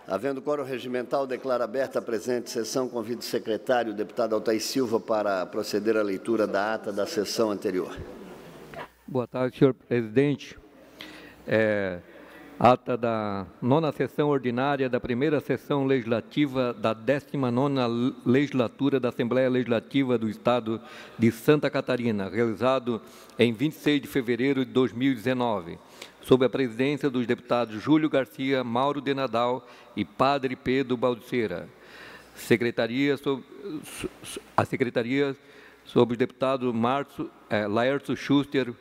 Havendo quórum regimental, declaro aberta a presente sessão. Convido o secretário, o deputado Altair Silva, para proceder à leitura da ata da sessão anterior. Boa tarde, senhor presidente. Ata da 9ª sessão ordinária da primeira sessão legislativa da 19ª legislatura da Assembleia Legislativa do Estado de Santa Catarina, realizado em 26 de fevereiro de 2019, sob a presidência dos deputados Júlio Garcia, Mauro de Nadal e Padre Pedro Balduceira. A secretaria sob os deputados Laércio Schuster,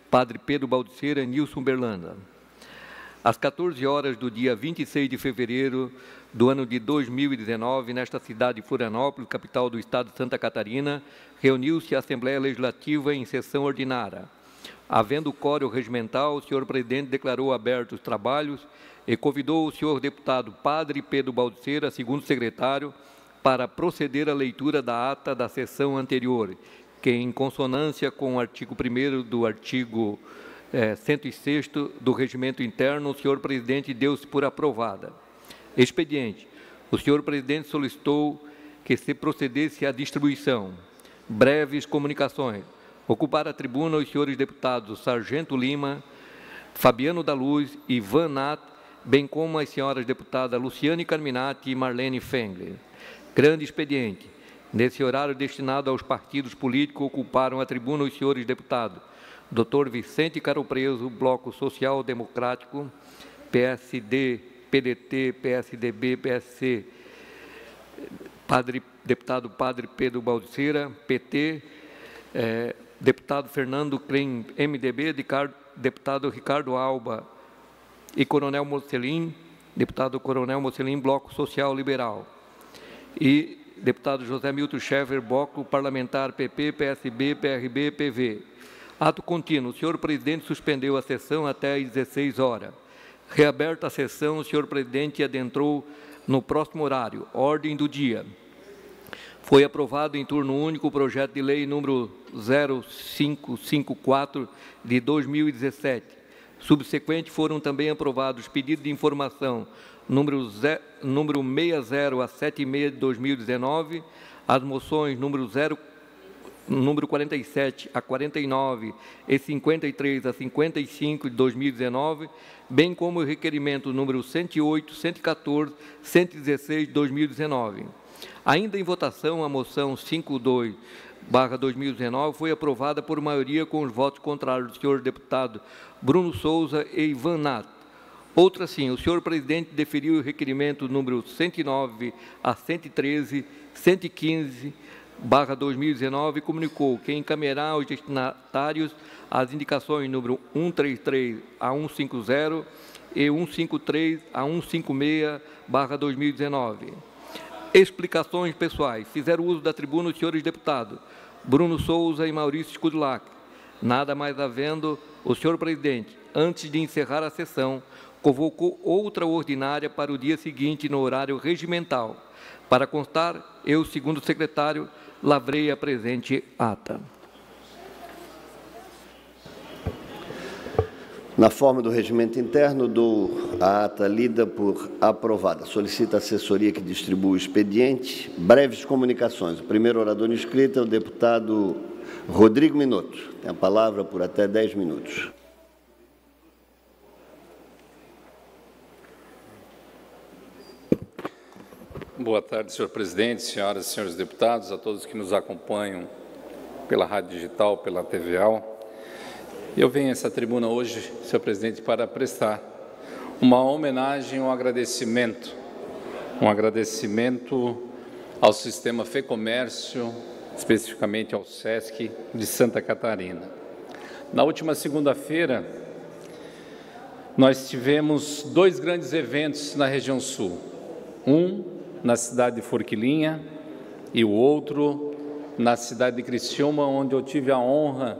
Padre Pedro Balduceira e Nilson Berlanda. Às 14 horas do dia 26 de fevereiro do ano de 2019, nesta cidade de Florianópolis, capital do estado de Santa Catarina, reuniu-se a Assembleia Legislativa em sessão ordinária. Havendo quórum regimental, o senhor presidente declarou abertos os trabalhos e convidou o senhor deputado Padre Pedro Balduceira, segundo secretário, para proceder à leitura da ata da sessão anterior, que, em consonância com o artigo 1º do artigo 106º do Regimento Interno, o senhor presidente deu-se por aprovada. Expediente. O senhor presidente solicitou que se procedesse à distribuição. Breves comunicações. Ocupar a tribuna os senhores deputados Sargento Lima, Fabiano da Luz e Van Natt, bem como as senhoras deputadas Luciane Carminati e Marlene Fengler. Grande expediente. Nesse horário destinado aos partidos políticos, ocuparam a tribuna os senhores deputados Dr. Vicente Caro Preso, Bloco Social Democrático, PSD, PDT, PSDB, PSC, deputado Padre Pedro Balduceira, PT, deputado Fernando Klein, MDB, deputado Ricardo Alba e Coronel Mocelin, deputado Coronel Mocelin, Bloco Social Liberal, e deputado José Milton Schaeffer, Bloco Parlamentar PP, PSB, PRB, PV. Ato contínuo. O senhor presidente suspendeu a sessão até às 16 horas. Reaberta a sessão, o senhor presidente adentrou no próximo horário. Ordem do dia. Foi aprovado em turno único o projeto de lei número 0554 de 2017. Subsequente foram também aprovados pedidos de informação número 60 a 76 de 2019, as moções número 47 a 49 e 53 a 55 de 2019, bem como o requerimento número 108, 114, 116 de 2019. Ainda em votação, a moção 52/2019 foi aprovada por maioria com os votos contrários do senhor deputado Bruno Souza e Ivan Natt. Outra sim, o senhor presidente deferiu o requerimento número 109 a 113, 115/2019 e comunicou que encaminhará aos destinatários as indicações número 133 a 150 e 153 a 156/2019. Explicações pessoais. Fizeram uso da tribuna os senhores deputados Bruno Souza e Maurício Scudlac. Nada mais havendo, o senhor presidente, antes de encerrar a sessão, convocou outra ordinária para o dia seguinte no horário regimental. Para constar, eu, segundo secretário, lavrei a presente ata. Na forma do regimento interno, dou a ata lida por aprovada. Solicito a assessoria que distribua o expediente. Breves comunicações. O primeiro orador inscrito é o deputado Rodrigo Minotto. Tem a palavra por até 10 minutos. Boa tarde, senhor presidente, senhoras e senhores deputados, a todos que nos acompanham pela rádio digital, pela TVA. Eu venho a essa tribuna hoje, senhor presidente, para prestar uma homenagem, um agradecimento ao sistema FEComércio, especificamente ao SESC de Santa Catarina. Na última segunda-feira, nós tivemos dois grandes eventos na região sul. Um na cidade de Forquilinha e o outro na cidade de Criciúma, onde eu tive a honra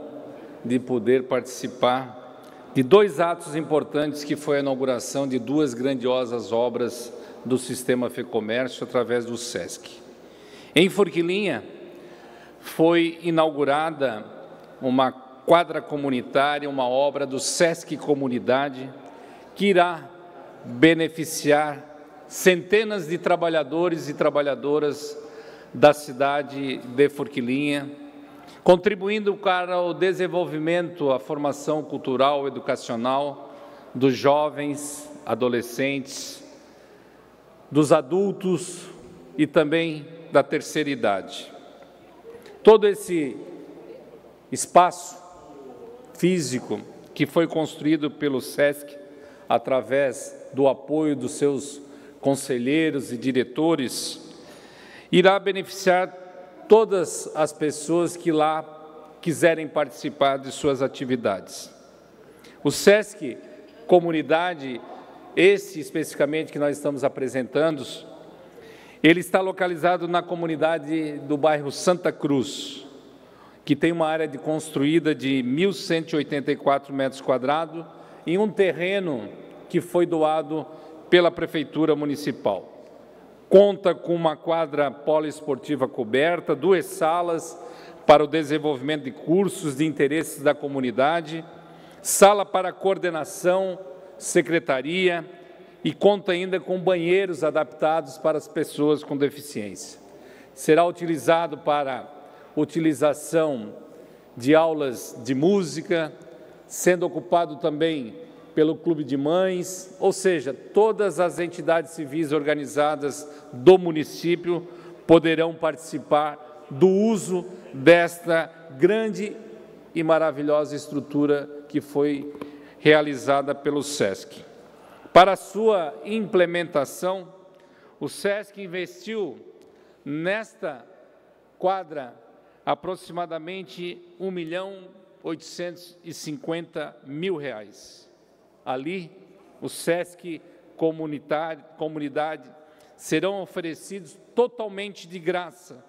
de poder participar de dois atos importantes, que foi a inauguração de duas grandiosas obras do sistema FEComércio através do SESC. Em Forquilinha, foi inaugurada uma quadra comunitária, uma obra do SESC Comunidade, que irá beneficiar centenas de trabalhadores e trabalhadoras da cidade de Forquilinha, contribuindo para o desenvolvimento, a formação cultural, educacional dos jovens, adolescentes, dos adultos e também da terceira idade. Todo esse espaço físico que foi construído pelo SESC, através do apoio dos seus conselheiros e diretores, irá beneficiar todas as pessoas que lá quiserem participar de suas atividades. O SESC Comunidade, esse especificamente que nós estamos apresentando, ele está localizado na comunidade do bairro Santa Cruz, que tem uma área construída de 1.184 metros quadrados em um terreno que foi doado pela Prefeitura Municipal. Conta com uma quadra poliesportiva coberta, 2 salas para o desenvolvimento de cursos de interesses da comunidade, sala para coordenação, secretaria e conta ainda com banheiros adaptados para as pessoas com deficiência. Será utilizado para utilização de aulas de música, sendo ocupado também pelo Clube de Mães, ou seja, todas as entidades civis organizadas do município poderão participar do uso desta grande e maravilhosa estrutura que foi realizada pelo SESC. Para sua implementação, o SESC investiu nesta quadra aproximadamente R$1.850.000. Ali, o SESC Comunidade serão oferecidos totalmente de graça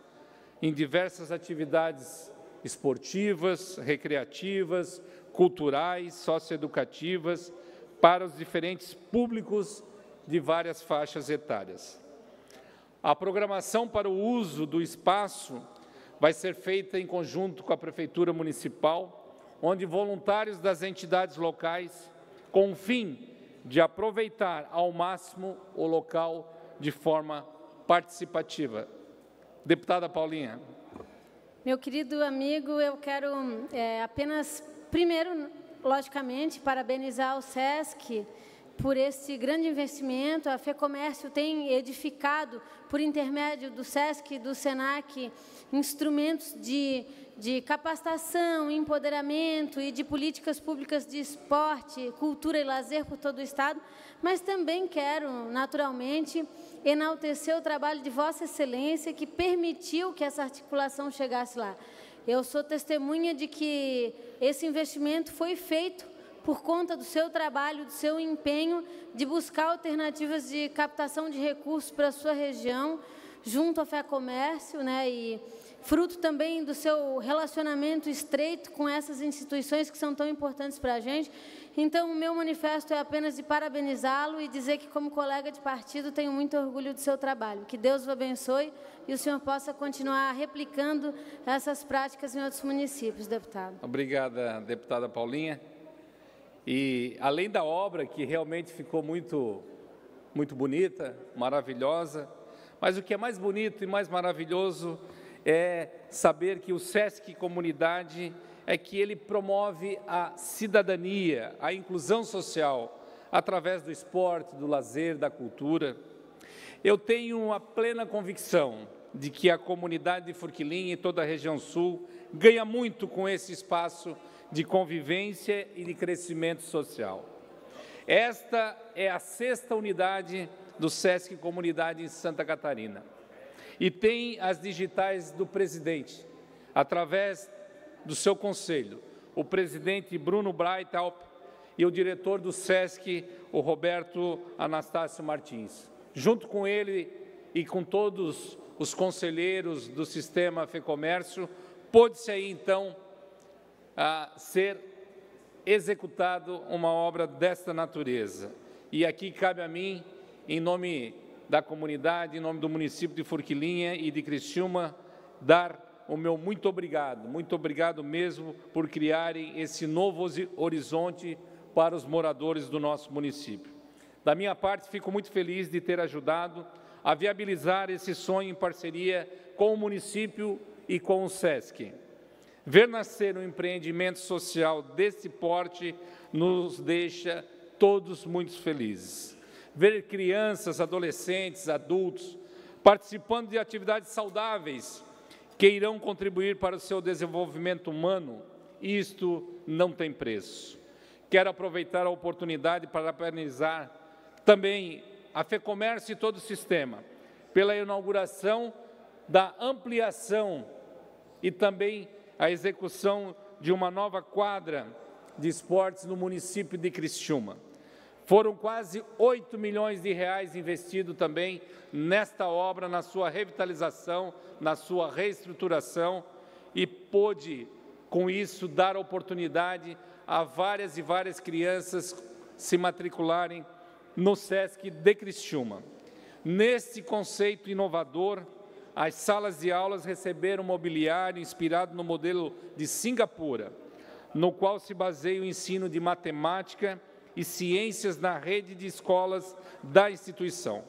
em diversas atividades esportivas, recreativas, culturais, socioeducativas, para os diferentes públicos de várias faixas etárias. A programação para o uso do espaço vai ser feita em conjunto com a Prefeitura Municipal, onde voluntários das entidades locais, com o fim de aproveitar ao máximo o local de forma participativa. Deputada Paulinha. Meu querido amigo, eu quero apenas, primeiro, logicamente, parabenizar o SESC por esse grande investimento. A FEComércio tem edificado, por intermédio do SESC e do SENAC, instrumentos de capacitação, empoderamento e de políticas públicas de esporte, cultura e lazer por todo o Estado, mas também quero, naturalmente, enaltecer o trabalho de Vossa Excelência, que permitiu que essa articulação chegasse lá. Eu sou testemunha de que esse investimento foi feito por conta do seu trabalho, do seu empenho de buscar alternativas de captação de recursos para a sua região, junto à FEComércio, né, e fruto também do seu relacionamento estreito com essas instituições que são tão importantes para a gente. Então, o meu manifesto é apenas de parabenizá-lo e dizer que, como colega de partido, tenho muito orgulho do seu trabalho. Que Deus o abençoe e o senhor possa continuar replicando essas práticas em outros municípios, deputado. Obrigada, deputada Paulinha. E, além da obra, que realmente ficou muito bonita, maravilhosa, mas o que é mais bonito e mais maravilhoso é saber que o SESC Comunidade é que ele promove a cidadania, a inclusão social, através do esporte, do lazer, da cultura. Eu tenho a plena convicção de que a comunidade de Forquilinha e toda a região sul ganha muito com esse espaço de convivência e de crescimento social. Esta é a 6ª unidade do SESC Comunidade em Santa Catarina. E tem as digitais do presidente, através do seu conselho, o presidente Bruno Breithaupt e o diretor do SESC, o Roberto Anastácio Martins. Junto com ele e com todos os conselheiros do sistema FEComércio, pôde-se aí, então, ser executado uma obra desta natureza. E aqui cabe a mim, em nome da comunidade, em nome do município de Forquilinha e de Criciúma, dar o meu muito obrigado mesmo por criarem esse novo horizonte para os moradores do nosso município. Da minha parte, fico muito feliz de ter ajudado a viabilizar esse sonho em parceria com o município e com o SESC. Ver nascer um empreendimento social desse porte nos deixa todos muito felizes. Ver crianças, adolescentes, adultos participando de atividades saudáveis que irão contribuir para o seu desenvolvimento humano, isto não tem preço. Quero aproveitar a oportunidade para parabenizar também a FEComércio e todo o sistema pela inauguração da ampliação e também a execução de uma nova quadra de esportes no município de Criciúma. Foram quase 8 milhões de reais investidos também nesta obra, na sua revitalização, na sua reestruturação, e pôde, com isso, dar oportunidade a várias e várias crianças se matricularem no SESC de Criciúma. Nesse conceito inovador, as salas de aulas receberam mobiliário inspirado no modelo de Singapura, no qual se baseia o ensino de matemática e ciências na rede de escolas da instituição.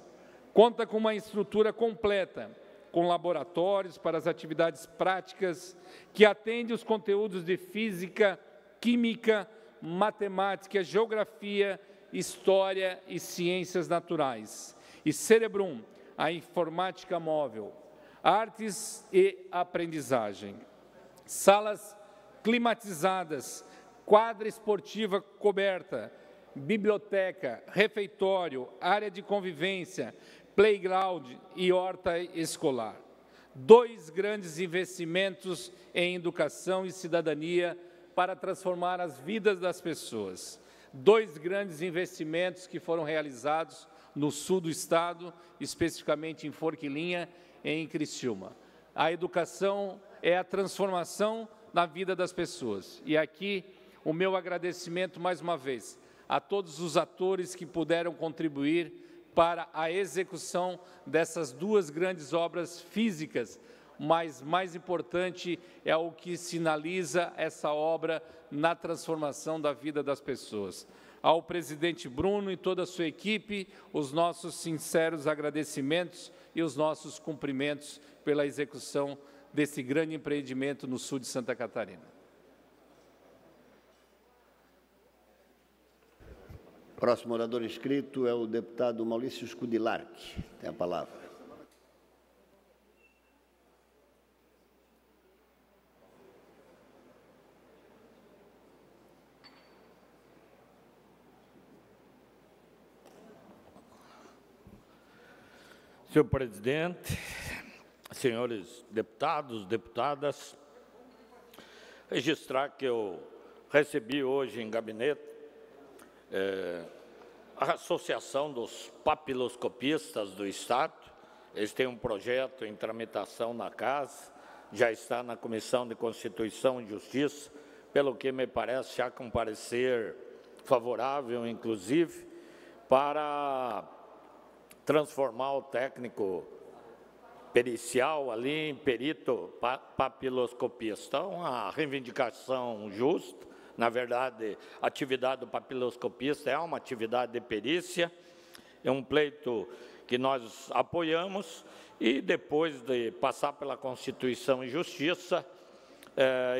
Conta com uma estrutura completa, com laboratórios para as atividades práticas, que atende os conteúdos de física, química, matemática, geografia, história e ciências naturais. E Cerebrum, a informática móvel, artes e aprendizagem. Salas climatizadas, quadra esportiva coberta, biblioteca, refeitório, área de convivência, playground e horta escolar. 2 grandes investimentos em educação e cidadania para transformar as vidas das pessoas. 2 grandes investimentos que foram realizados no sul do estado, especificamente em Forquilinha e em Criciúma. A educação é a transformação na vida das pessoas. E aqui o meu agradecimento mais uma vez a todos os atores que puderam contribuir para a execução dessas 2 grandes obras físicas, mas mais importante é o que sinaliza essa obra na transformação da vida das pessoas. Ao presidente Bruno e toda a sua equipe, os nossos sinceros agradecimentos e os nossos cumprimentos pela execução desse grande empreendimento no sul de Santa Catarina. Próximo orador inscrito é o deputado Maurício Scudilarchi. Tem a palavra. Senhor presidente, senhores deputados, deputadas, registrar que eu recebi hoje em gabinete a Associação dos Papiloscopistas do Estado. Eles têm um projeto em tramitação na casa, já está na Comissão de Constituição e Justiça, pelo que me parece já com parecer favorável, inclusive, para transformar o técnico pericial ali em perito papiloscopista. Uma reivindicação justa. Na verdade, a atividade do papiloscopista é uma atividade de perícia, é um pleito que nós apoiamos, e depois de passar pela Constituição e Justiça,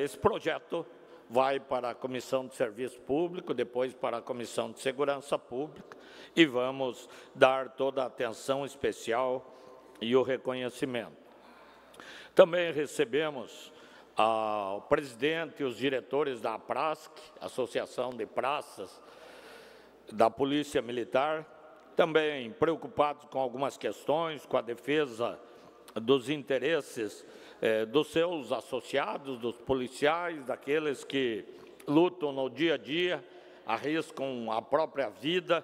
esse projeto vai para a Comissão de Serviço Público, depois para a Comissão de Segurança Pública, e vamos dar toda a atenção especial e o reconhecimento. Também recebemos o presidente e os diretores da APRASC, Associação de Praças da Polícia Militar, também preocupados com algumas questões, com a defesa dos interesses dos seus associados, dos policiais, daqueles que lutam no dia a dia, arriscam a própria vida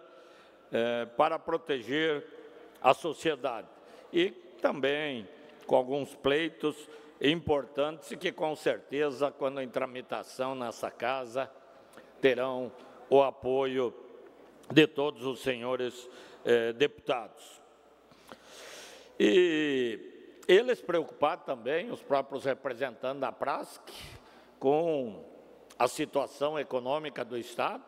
para proteger a sociedade. E também com alguns pleitos importantes e que, com certeza, quando em tramitação nessa casa, terão o apoio de todos os senhores deputados. E eles preocupados também, os próprios representantes da PRASC, com a situação econômica do Estado.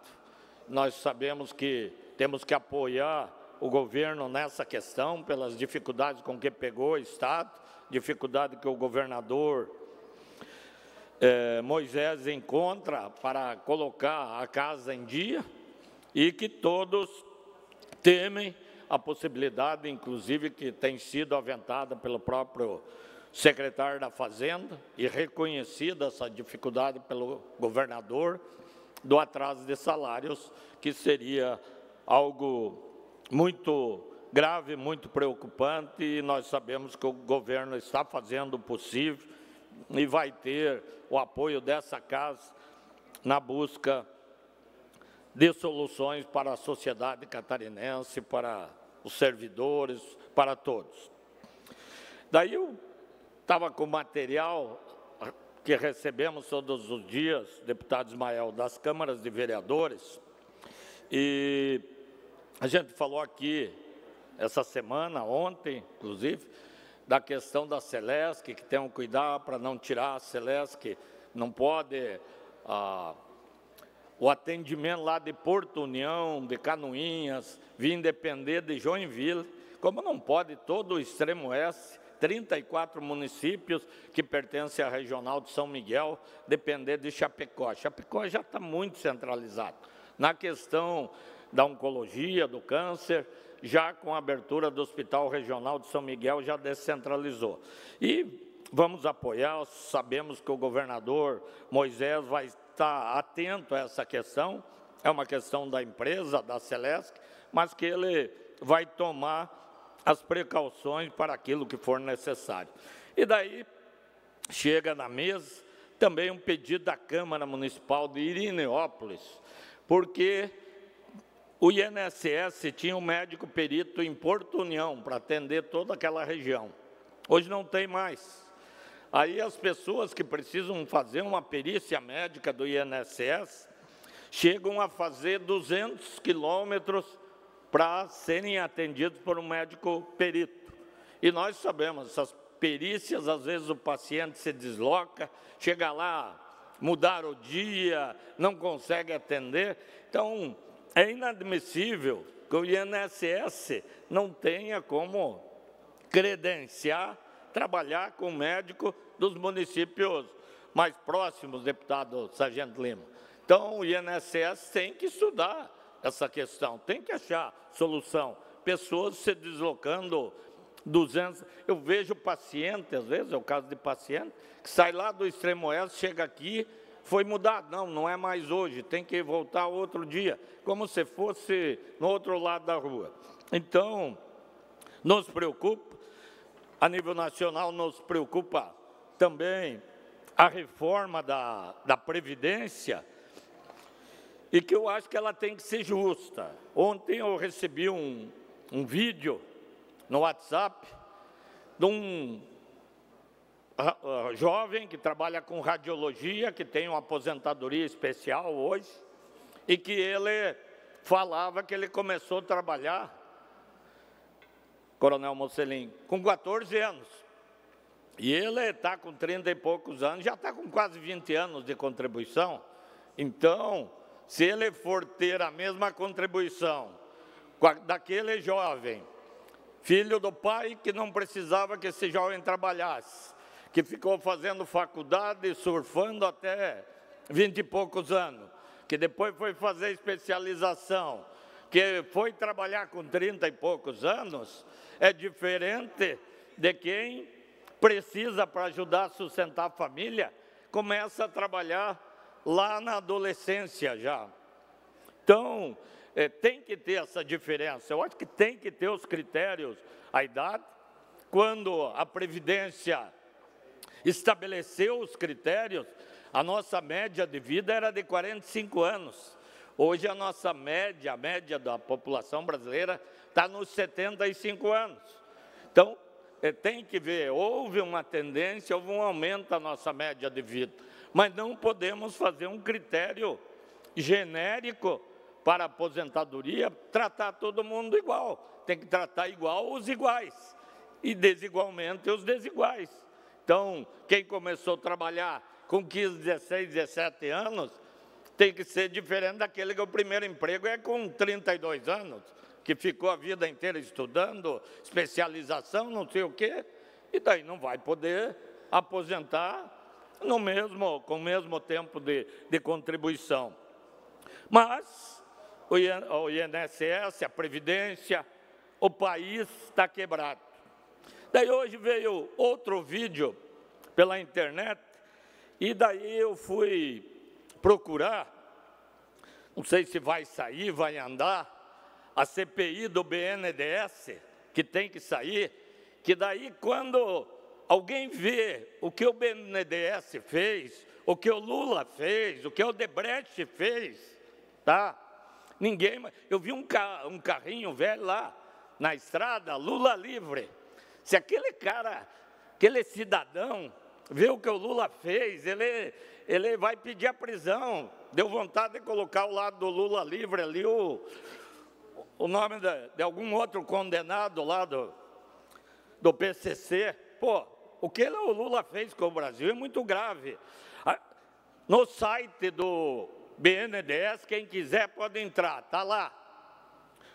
Nós sabemos que temos que apoiar o governo nessa questão, pelas dificuldades com que pegou o Estado, dificuldade que o governador Moisés encontra para colocar a casa em dia, e que todos temem a possibilidade, inclusive, que tem sido aventada pelo próprio secretário da Fazenda e reconhecida essa dificuldade pelo governador, do atraso de salários, que seria algo muito grave, muito preocupante, e nós sabemos que o governo está fazendo o possível e vai ter o apoio dessa casa na busca de soluções para a sociedade catarinense, para os servidores, para todos. Daí eu estava com material que recebemos todos os dias, deputado Ismael, das câmaras de vereadores, e a gente falou aqui essa semana, ontem, inclusive, da questão da Celesc, que tem um cuidado para não tirar a Celesc, não pode o atendimento lá de Porto União, de Canoinhas, vir depender de Joinville, como não pode todo o extremo oeste, 34 municípios que pertencem à regional de São Miguel, depender de Chapecó. Chapecó já está muito centralizado. Na questão da oncologia, do câncer, já com a abertura do Hospital Regional de São Miguel, já descentralizou. E vamos apoiar, sabemos que o governador Moisés vai estar atento a essa questão, é uma questão da empresa, da Celesc, mas que ele vai tomar as precauções para aquilo que for necessário. E daí chega na mesa também um pedido da Câmara Municipal de Irineópolis, porque o INSS tinha um médico perito em Porto União para atender toda aquela região. Hoje não tem mais. Aí as pessoas que precisam fazer uma perícia médica do INSS chegam a fazer 200 quilômetros para serem atendidos por um médico perito. E nós sabemos, essas perícias, às vezes o paciente se desloca, chega lá, mudar o dia, não consegue atender. Então, é inadmissível que o INSS não tenha como credenciar, trabalhar com médico dos municípios mais próximos, deputado Sargento Lima. Então, o INSS tem que estudar essa questão, tem que achar solução. Pessoas se deslocando 200... Eu vejo paciente, às vezes, é o caso de paciente, que sai lá do extremo oeste, chega aqui, foi mudado. Não, não é mais hoje, tem que voltar outro dia, como se fosse no outro lado da rua. Então, nos preocupa, a nível nacional nos preocupa também a reforma da Previdência, e que eu acho que ela tem que ser justa. Ontem eu recebi um vídeo no WhatsApp de um jovem que trabalha com radiologia, que tem uma aposentadoria especial hoje, e que ele falava que ele começou a trabalhar, Coronel Mocelin, com 14 anos. E ele está com 30 e poucos anos, já está com quase 20 anos de contribuição. Então, se ele for ter a mesma contribuição daquele jovem, filho do pai que não precisava que esse jovem trabalhasse, que ficou fazendo faculdade, surfando até 20 e poucos anos, que depois foi fazer especialização, que foi trabalhar com 30 e poucos anos, é diferente de quem precisa, para ajudar a sustentar a família, começa a trabalhar lá na adolescência já. Então, tem que ter essa diferença. Eu acho que tem que ter os critérios, a idade. Quando a Previdência estabeleceu os critérios, a nossa média de vida era de 45 anos. Hoje a nossa média, a média da população brasileira está nos 75 anos. Então, tem que ver, houve uma tendência, houve um aumento da nossa média de vida. Mas não podemos fazer um critério genérico para a aposentadoria, tratar todo mundo igual. Tem que tratar igual os iguais e desigualmente os desiguais. Então, quem começou a trabalhar com 15, 16, 17 anos, tem que ser diferente daquele que o primeiro emprego é com 32 anos, que ficou a vida inteira estudando, especialização, não sei o quê, e daí não vai poder aposentar com o mesmo tempo de contribuição. Mas o INSS, a Previdência, o país está quebrado. Daí hoje veio outro vídeo pela internet, e daí eu fui procurar, não sei se vai sair, vai andar, a CPI do BNDES, que tem que sair, que daí quando alguém vê o que o BNDES fez, o que o Lula fez, o que o Odebrecht fez, tá? Eu vi um carrinho velho lá na estrada, Lula livre. Se aquele cara, aquele cidadão, vê o que o Lula fez, ele vai pedir a prisão. Deu vontade de colocar ao lado do Lula livre ali o nome de algum outro condenado lá do PCC. Pô, o que o Lula fez com o Brasil é muito grave. No site do BNDES, quem quiser pode entrar, está lá.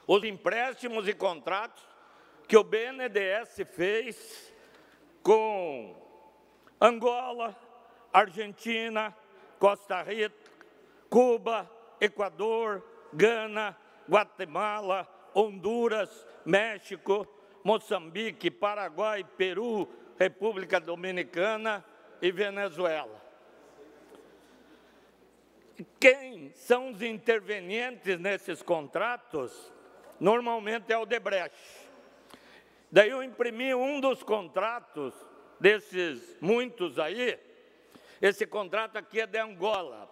Os empréstimos e contratos que o BNDES fez com Angola, Argentina, Costa Rica, Cuba, Equador, Gana, Guatemala, Honduras, México, Moçambique, Paraguai, Peru, República Dominicana e Venezuela. Quem são os intervenientes nesses contratos? Normalmente é o Odebrecht. Daí eu imprimi um dos contratos, desses muitos aí. Esse contrato aqui é de Angola.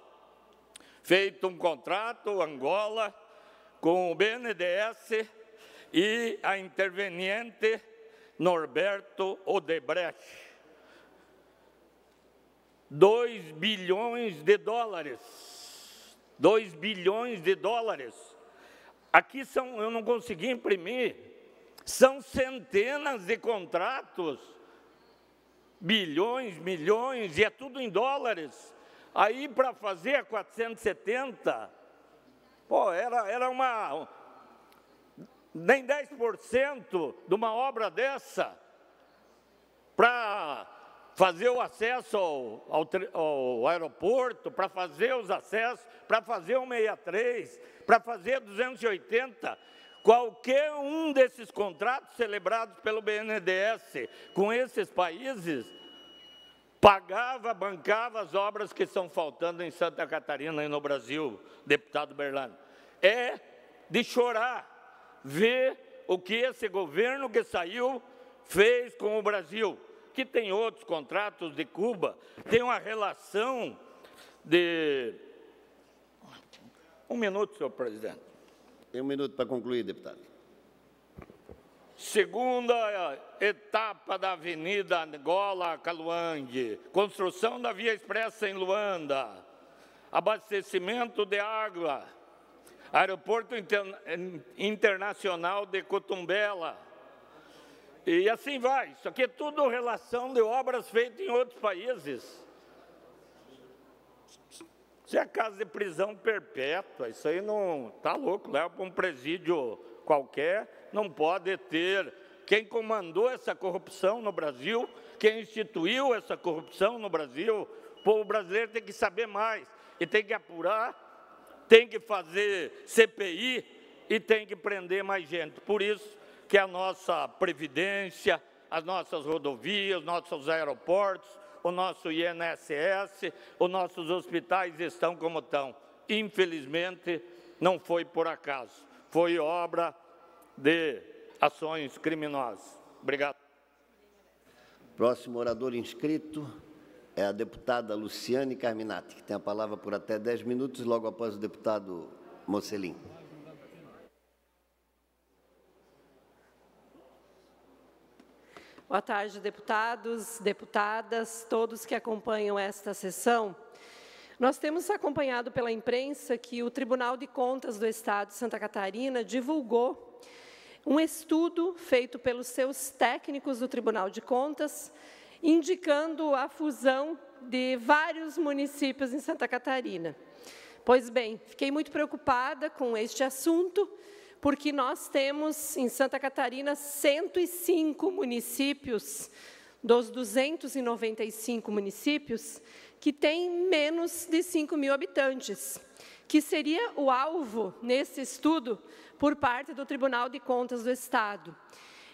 Feito um contrato, Angola, com o BNDES e a interveniente Norberto Odebrecht. 2 bilhões de dólares. 2 bilhões de dólares. Aqui eu não consegui imprimir, são centenas de contratos, bilhões, milhões, e é tudo em dólares. Aí, para fazer a 470, pô, era nem 10% de uma obra dessa, para fazer o acesso ao aeroporto, para fazer os acessos, para fazer o 163, para fazer 280, qualquer um desses contratos celebrados pelo BNDES com esses países, bancava as obras que estão faltando em Santa Catarina e no Brasil, deputado Berlano. É de chorar ver o que esse governo que saiu fez com o Brasil, que tem outros contratos de Cuba, tem uma relação de... Um minuto, senhor presidente. Tem um minuto para concluir, deputado. Segunda etapa da Avenida Angola-Caluangue, construção da Via Expressa em Luanda, abastecimento de água, aeroporto internacional de Cotumbela, e assim vai. Isso aqui é tudo relação de obras feitas em outros países. Isso é casa de prisão perpétua, isso aí não está louco, leva para um presídio qualquer, não pode ter. Quem comandou essa corrupção no Brasil, quem instituiu essa corrupção no Brasil, o povo brasileiro tem que saber mais, e tem que apurar, tem que fazer CPI e tem que prender mais gente. Por isso que a nossa Previdência, as nossas rodovias, nossos aeroportos, o nosso INSS, os nossos hospitais estão como estão. Infelizmente, não foi por acaso, foi obra de ações criminosas. Obrigado. Próximo orador inscrito é a deputada Luciane Carminati, que tem a palavra por até 10 minutos, logo após o deputado Mocelin. Boa tarde, deputados, deputadas, todos que acompanham esta sessão. Nós temos acompanhado pela imprensa que o Tribunal de Contas do Estado de Santa Catarina divulgou um estudo feito pelos seus técnicos do Tribunal de Contas, indicando a fusão de vários municípios em Santa Catarina. Pois bem, fiquei muito preocupada com este assunto, porque nós temos em Santa Catarina 105 municípios, dos 295 municípios, que têm menos de 5.000 habitantes, que seria o alvo, nesse estudo, por parte do Tribunal de Contas do Estado.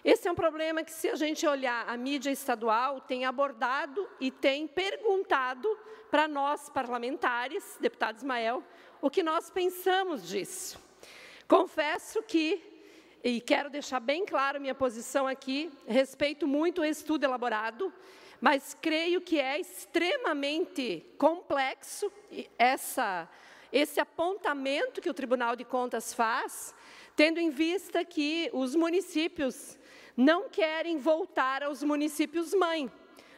Esse é um problema que, se a gente olhar a mídia estadual, tem abordado e tem perguntado para nós, parlamentares, deputado Ismael, o que nós pensamos disso. Confesso que, e quero deixar bem claro minha posição aqui, respeito muito o estudo elaborado, mas creio que é extremamente complexo esse apontamento que o Tribunal de Contas faz, tendo em vista que os municípios não querem voltar aos municípios-mãe,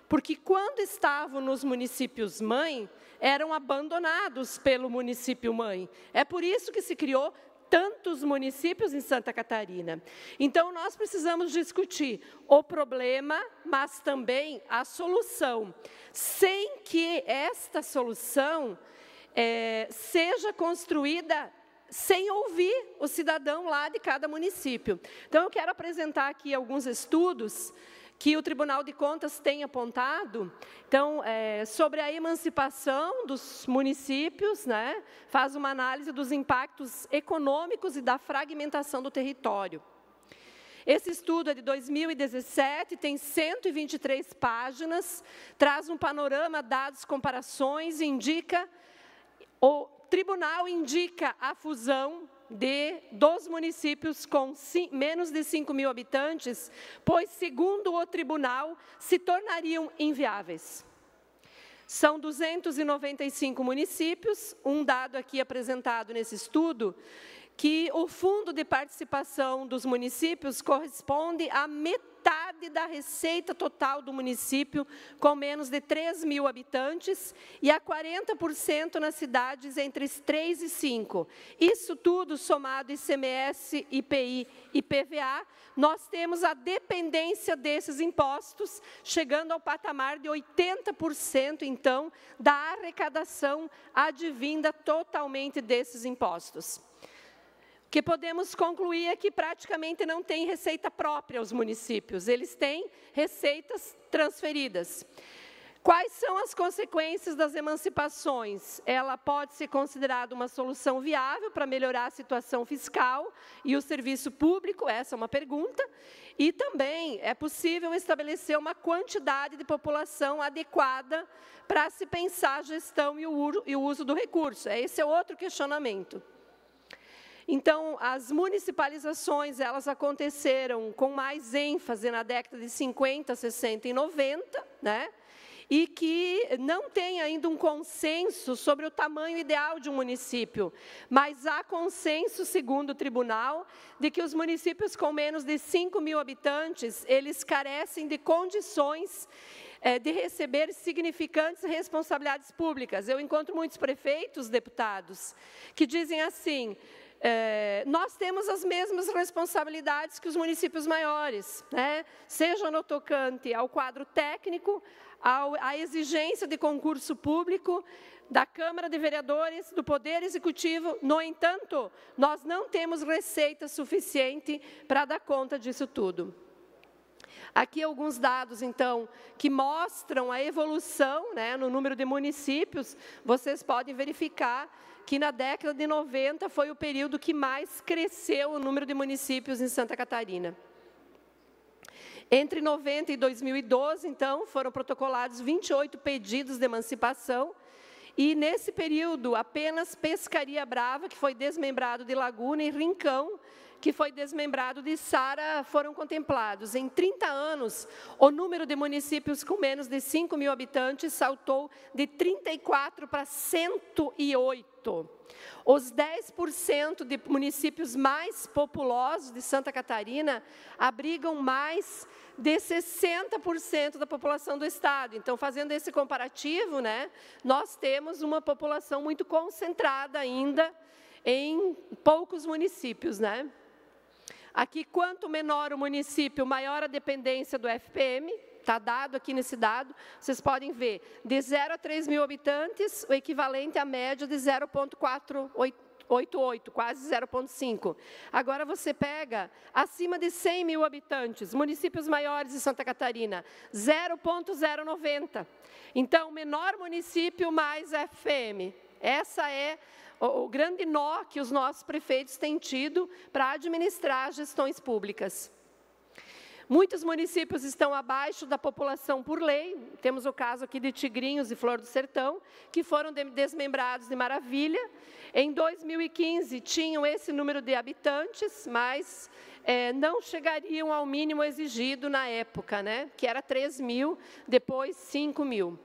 porque quando estavam nos municípios-mãe, eram abandonados pelo município-mãe. É por isso que se criou tantos municípios em Santa Catarina. Então, nós precisamos discutir o problema, mas também a solução, sem que esta solução seja construída sem ouvir o cidadão lá de cada município. Então, eu quero apresentar aqui alguns estudos que o Tribunal de Contas tem apontado, então, sobre a emancipação dos municípios, né, faz uma análise dos impactos econômicos e da fragmentação do território. Esse estudo é de 2017, tem 123 páginas, traz um panorama, dados, comparações, o Tribunal indica a fusão dos municípios com menos de 5.000 habitantes, pois, segundo o Tribunal, se tornariam inviáveis. São 295 municípios, um dado aqui apresentado nesse estudo, que o fundo de participação dos municípios corresponde à metade da receita total do município, com menos de 3.000 habitantes, e a 40% nas cidades entre 3 e 5. Isso tudo somado ICMS, IPI e PVA, nós temos a dependência desses impostos, chegando ao patamar de 80%, então, da arrecadação advinda totalmente desses impostos. O que podemos concluir é que praticamente não tem receita própria aos municípios, eles têm receitas transferidas. Quais são as consequências das emancipações? Ela pode ser considerada uma solução viável para melhorar a situação fiscal e o serviço público, essa é uma pergunta, e também é possível estabelecer uma quantidade de população adequada para se pensar a gestão e o uso do recurso. Esse é outro questionamento. Então, as municipalizações, elas aconteceram com mais ênfase na década de 50, 60 e 90, né? E que não tem ainda um consenso sobre o tamanho ideal de um município, mas há consenso, segundo o tribunal, de que os municípios com menos de 5.000 habitantes, eles carecem de condições de receber significantes responsabilidades públicas. Eu encontro muitos prefeitos, deputados, que dizem assim: nós temos as mesmas responsabilidades que os municípios maiores, né? Seja no tocante ao quadro técnico, à exigência de concurso público, da Câmara de Vereadores, do Poder Executivo. No entanto, nós não temos receita suficiente para dar conta disso tudo. Aqui alguns dados, então, que mostram a evolução, né, no número de municípios. Vocês podem verificar que na década de 90 foi o período que mais cresceu o número de municípios em Santa Catarina. Entre 90 e 2012, então, foram protocolados 28 pedidos de emancipação, e nesse período apenas Pescaria Brava, que foi desmembrado de Laguna, e Rincão, que foi desmembrado de Sara, foram contemplados. Em 30 anos, o número de municípios com menos de 5.000 habitantes saltou de 34 para 108. Os 10% de municípios mais populosos de Santa Catarina abrigam mais de 60% da população do estado. Então, fazendo esse comparativo, né, nós temos uma população muito concentrada ainda em poucos municípios, né? Aqui, quanto menor o município, maior a dependência do FPM, está dado aqui nesse dado, vocês podem ver, de 0 a 3 mil habitantes, o equivalente à média de 0,488, quase 0,5. Agora você pega acima de 100 mil habitantes, municípios maiores de Santa Catarina, 0,090. Então, menor município mais FPM. Essa é o grande nó que os nossos prefeitos têm tido para administrar gestões públicas. Muitos municípios estão abaixo da população por lei. Temos o caso aqui de Tigrinhos e Flor do Sertão, que foram desmembrados de maravilha. Em 2015, tinham esse número de habitantes, mas não chegariam ao mínimo exigido na época, né? Que era 3 mil, depois 5 mil.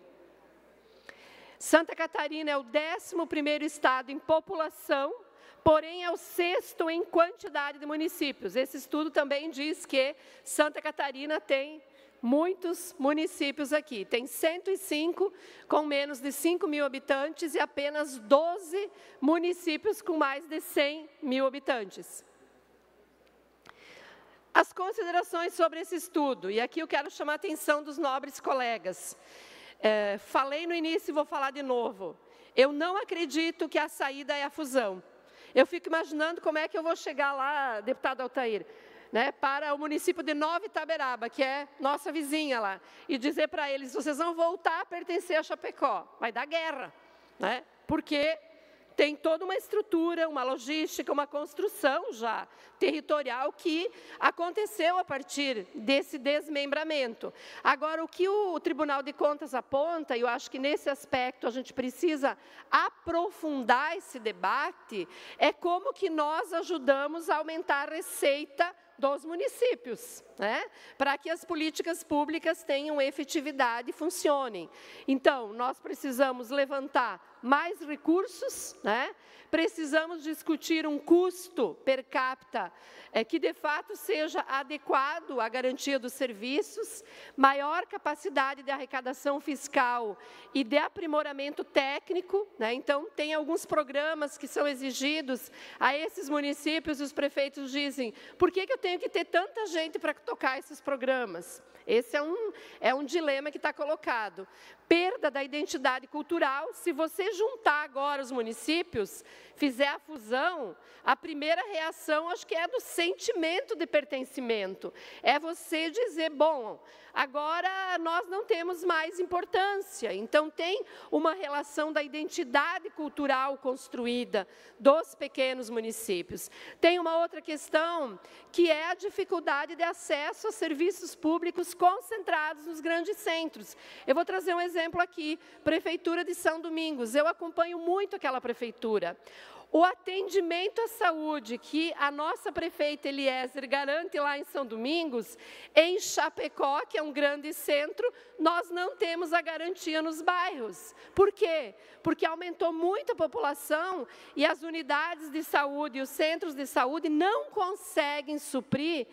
Santa Catarina é o 11º estado em população, porém é o 6º em quantidade de municípios. Esse estudo também diz que Santa Catarina tem muitos municípios aqui. Tem 105 com menos de 5 mil habitantes e apenas 12 municípios com mais de 100 mil habitantes. As considerações sobre esse estudo, e aqui eu quero chamar a atenção dos nobres colegas. Falei no início e vou falar de novo. Eu não acredito que a saída é a fusão. Eu fico imaginando como é que eu vou chegar lá, deputado Altair, né, para o município de Nova Itaberaba, que é nossa vizinha lá, e dizer para eles, vocês vão voltar a pertencer a Chapecó. Vai dar guerra, né, porque tem toda uma estrutura, uma logística, uma construção já territorial que aconteceu a partir desse desmembramento. Agora, o que o Tribunal de Contas aponta, e eu acho que nesse aspecto a gente precisa aprofundar esse debate, é como que nós ajudamos a aumentar a receita dos municípios, né? Para que as políticas públicas tenham efetividade e funcionem. Então, nós precisamos levantar mais recursos, né? Precisamos discutir um custo per capita que de fato seja adequado à garantia dos serviços, maior capacidade de arrecadação fiscal e de aprimoramento técnico, né? Então, tem alguns programas que são exigidos a esses municípios e os prefeitos dizem, por que eu tenho que ter tanta gente para tocar esses programas? Esse é um dilema que está colocado. Perda da identidade cultural. Se você juntar agora os municípios, fizer a fusão, a primeira reação, acho que é do sentimento de pertencimento. É você dizer, bom, agora nós não temos mais importância. Então, tem uma relação da identidade cultural construída dos pequenos municípios. Tem uma outra questão, que é a dificuldade de acesso a serviços públicos concentrados nos grandes centros. Eu vou trazer um exemplo aqui, Prefeitura de São Domingos. Eu acompanho muito aquela prefeitura. O atendimento à saúde que a nossa prefeita Eliezer garante lá em São Domingos, em Chapecó, que é um grande centro, nós não temos a garantia nos bairros. Por quê? Porque aumentou muito a população e as unidades de saúde e os centros de saúde não conseguem suprir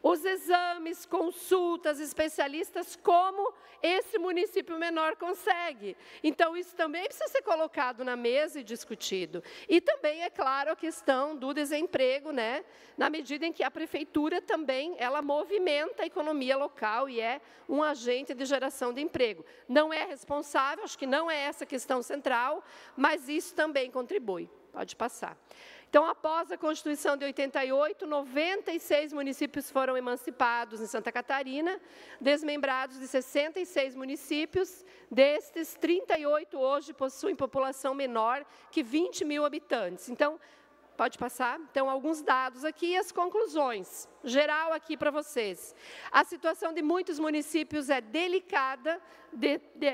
os exames, consultas, especialistas, como esse município menor consegue. Então, isso também precisa ser colocado na mesa e discutido. E também, é claro, a questão do desemprego, né? Na medida em que a prefeitura também, ela movimenta a economia local e é um agente de geração de emprego. Não é responsável, acho que não é essa a questão central, mas isso também contribui. Pode passar. Então, após a Constituição de 88, 96 municípios foram emancipados em Santa Catarina, desmembrados de 66 municípios, destes, 38 hoje possuem população menor que 20 mil habitantes. Então, pode passar? Então, alguns dados aqui e as conclusões. Geral aqui para vocês. A situação de muitos municípios é delicada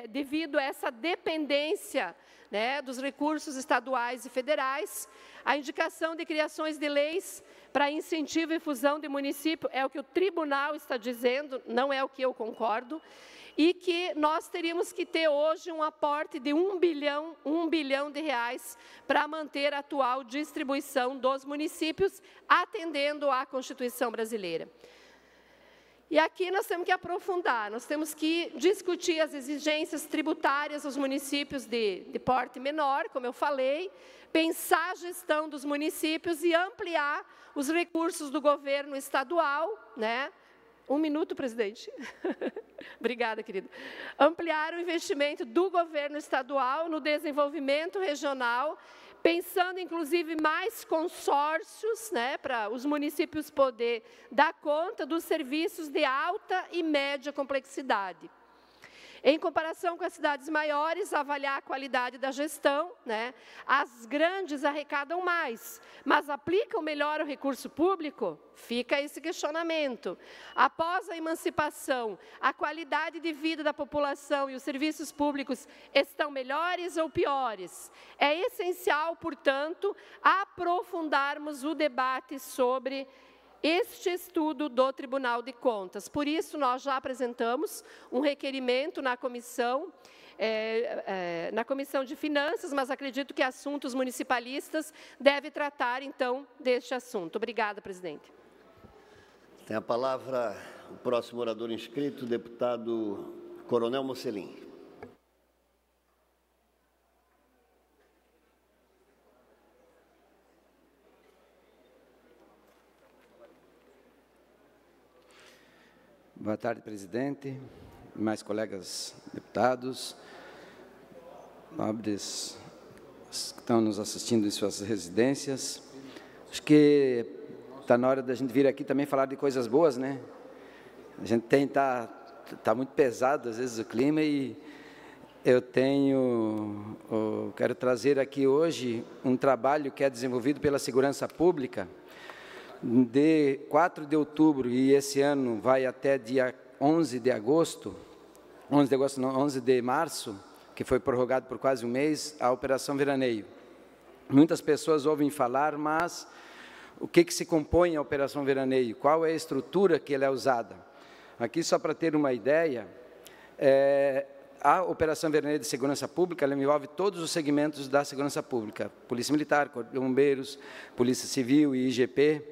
devido a essa dependência, né, dos recursos estaduais e federais. A indicação de criações de leis para incentivo e fusão de município é o que o tribunal está dizendo, não é o que eu concordo, e que nós teríamos que ter hoje um aporte de 1 bilhão de reais para manter a atual distribuição dos municípios, atendendo à Constituição brasileira. E aqui nós temos que aprofundar, nós temos que discutir as exigências tributárias aos municípios de porte menor, como eu falei, pensar a gestão dos municípios e ampliar os recursos do governo estadual, né, Um minuto, presidente. Obrigada, querido. Ampliar o investimento do governo estadual no desenvolvimento regional, pensando, inclusive, mais consórcios, né, para os municípios poderem dar conta dos serviços de alta e média complexidade. Em comparação com as cidades maiores, avaliar a qualidade da gestão, né? As grandes arrecadam mais, mas aplicam melhor o recurso público? Fica esse questionamento. Após a emancipação, a qualidade de vida da população e os serviços públicos estão melhores ou piores? É essencial, portanto, aprofundarmos o debate sobre este estudo do Tribunal de Contas. Por isso, nós já apresentamos um requerimento na comissão de Finanças, mas acredito que assuntos municipalistas deve tratar, então, deste assunto. Obrigada, presidente. Tem a palavra o próximo orador inscrito, o deputado Coronel Mocelin. Boa tarde, presidente, mais colegas deputados, nobres que estão nos assistindo em suas residências. Acho que está na hora da gente vir aqui também falar de coisas boas, né? A gente tá muito pesado, às vezes, o clima, e eu quero trazer aqui hoje um trabalho que é desenvolvido pela Segurança Pública, de 4 de outubro, e esse ano vai até dia 11 de março, que foi prorrogado por quase um mês, a Operação Veraneio. Muitas pessoas ouvem falar, mas o que se compõe a Operação Veraneio? Qual é a estrutura que ela é usada? Aqui, só para ter uma ideia, a Operação Veraneio de Segurança Pública, ela envolve todos os segmentos da segurança pública, Polícia Militar, Corpo de Bombeiros, Polícia Civil e IGP.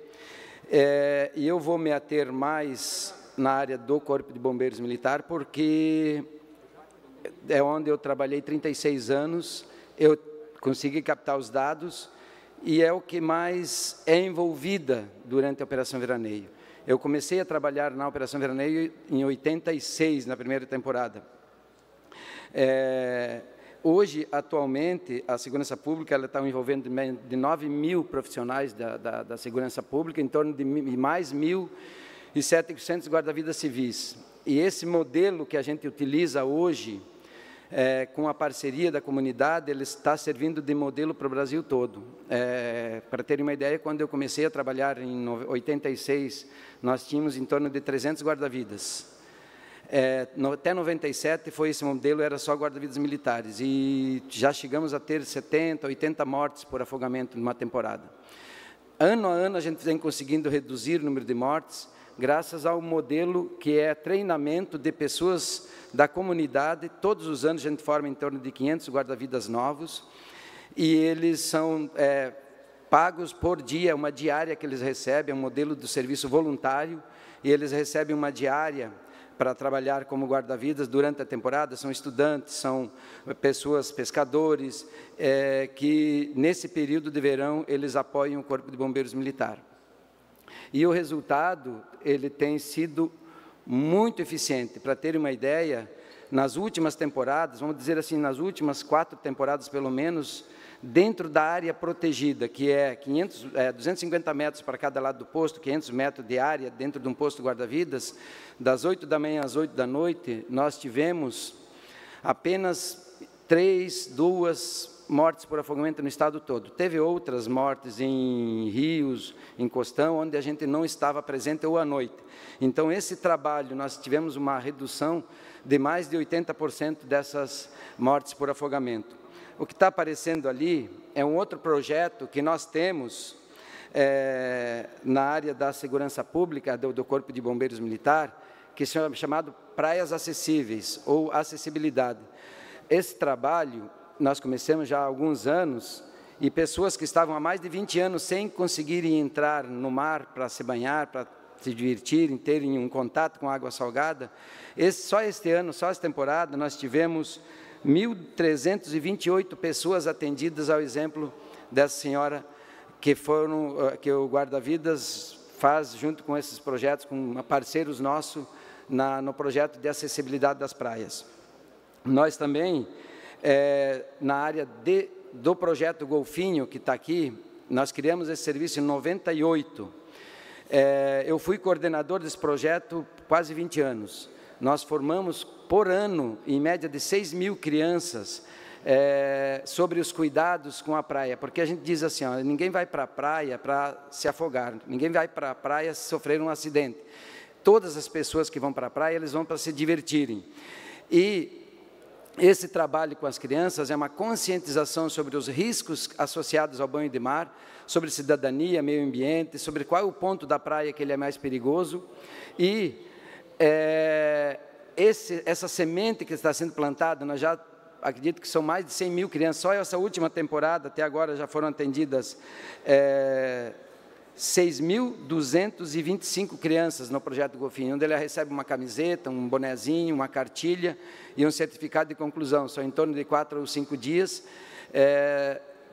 E eu vou me ater mais na área do Corpo de Bombeiros Militar, porque é onde eu trabalhei 36 anos, eu consegui captar os dados, e é o que mais é envolvida durante a Operação Veraneio. Eu comecei a trabalhar na Operação Veraneio em 86, na primeira temporada. Hoje, atualmente, a segurança pública ela está envolvendo de 9 mil profissionais da segurança pública, em torno de mais 1.700 guarda-vidas civis. E esse modelo que a gente utiliza hoje, com a parceria da comunidade, ele está servindo de modelo para o Brasil todo. Para terem uma ideia, quando eu comecei a trabalhar em 86, nós tínhamos em torno de 300 guarda-vidas. Até 97 foi esse modelo, era só guarda-vidas militares, e já chegamos a ter 70, 80 mortes por afogamento numa temporada. Ano a ano a gente vem conseguindo reduzir o número de mortes, graças ao modelo que é treinamento de pessoas da comunidade. Todos os anos a gente forma em torno de 500 guarda-vidas novos, e eles são pagos por dia, uma diária que eles recebem, é um modelo do serviço voluntário, e eles recebem uma diária para trabalhar como guarda-vidas durante a temporada. São estudantes, são pessoas, pescadores, que nesse período de verão eles apoiam o Corpo de Bombeiros Militar. E o resultado, ele tem sido muito eficiente. Para ter uma ideia, nas últimas temporadas, vamos dizer assim, nas últimas 4 temporadas pelo menos, dentro da área protegida, que é 250 metros para cada lado do posto, 500 metros de área dentro de um posto guarda-vidas, das 8 da manhã às 8 da noite, nós tivemos apenas 2 mortes por afogamento no estado todo. Teve outras mortes em rios, em costão, onde a gente não estava presente ou à noite. Então, esse trabalho, nós tivemos uma redução de mais de 80% dessas mortes por afogamento. O que está aparecendo ali é um outro projeto que nós temos na área da segurança pública, do Corpo de Bombeiros Militar, que é chamado Praias Acessíveis, ou Acessibilidade. Esse trabalho, nós começamos já há alguns anos, e pessoas que estavam há mais de 20 anos sem conseguirem entrar no mar para se banhar, para se divertirem, terem um contato com água salgada. Só este ano, só essa temporada, nós tivemos 1.328 pessoas atendidas, ao exemplo dessa senhora, que o guarda-vidas faz junto com esses projetos, com parceiros nossos, no projeto de acessibilidade das praias. Nós também, na área do projeto Golfinho, que está aqui, nós criamos esse serviço em 98. Eu fui coordenador desse projeto quase 20 anos. Nós formamos, por ano, em média de 6.000 crianças, sobre os cuidados com a praia, porque a gente diz assim, ó, ninguém vai para a praia para se afogar, ninguém vai para a praia se sofrer um acidente. Todas as pessoas que vão para a praia, eles vão para se divertirem. E esse trabalho com as crianças é uma conscientização sobre os riscos associados ao banho de mar, sobre cidadania, meio ambiente, sobre qual é o ponto da praia que ele é mais perigoso. E essa semente que está sendo plantada, nós já acredito que são mais de 100.000 crianças, só essa última temporada, até agora, já foram atendidas 6.225 crianças no projeto Golfinho, onde ele recebe uma camiseta, um bonezinho, uma cartilha e um certificado de conclusão. São em torno de 4 ou 5 dias,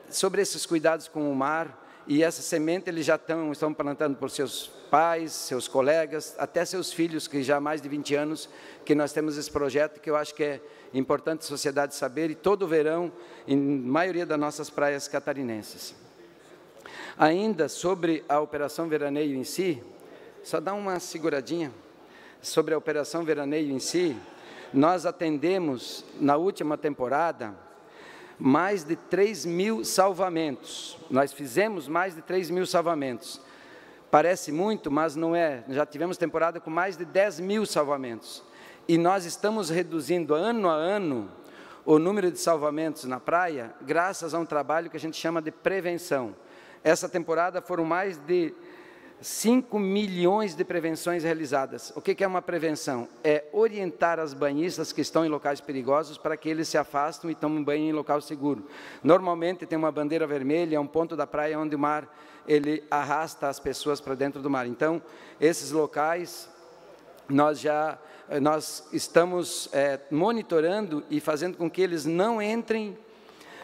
sobre esses cuidados com o mar. E essa semente eles já estão plantando por seus pais, seus colegas, até seus filhos, que já há mais de 20 anos que nós temos esse projeto, que eu acho que é importante a sociedade saber, e todo verão, em maioria das nossas praias catarinenses. Ainda sobre a Operação Veraneio em si, só dá uma seguradinha, sobre a Operação Veraneio em si, nós atendemos, na última temporada, mais de 3.000 salvamentos. Nós fizemos mais de 3.000 salvamentos. Parece muito, mas não é. Já tivemos temporada com mais de 10.000 salvamentos. E nós estamos reduzindo ano a ano o número de salvamentos na praia, graças a um trabalho que a gente chama de prevenção. Essa temporada foram mais de 5 milhões de prevenções realizadas. O que é uma prevenção? É orientar as banhistas que estão em locais perigosos para que eles se afastem e tomem banho em local seguro. Normalmente tem uma bandeira vermelha, é um ponto da praia onde o mar ele arrasta as pessoas para dentro do mar. Então, esses locais nós estamos monitorando e fazendo com que eles não entrem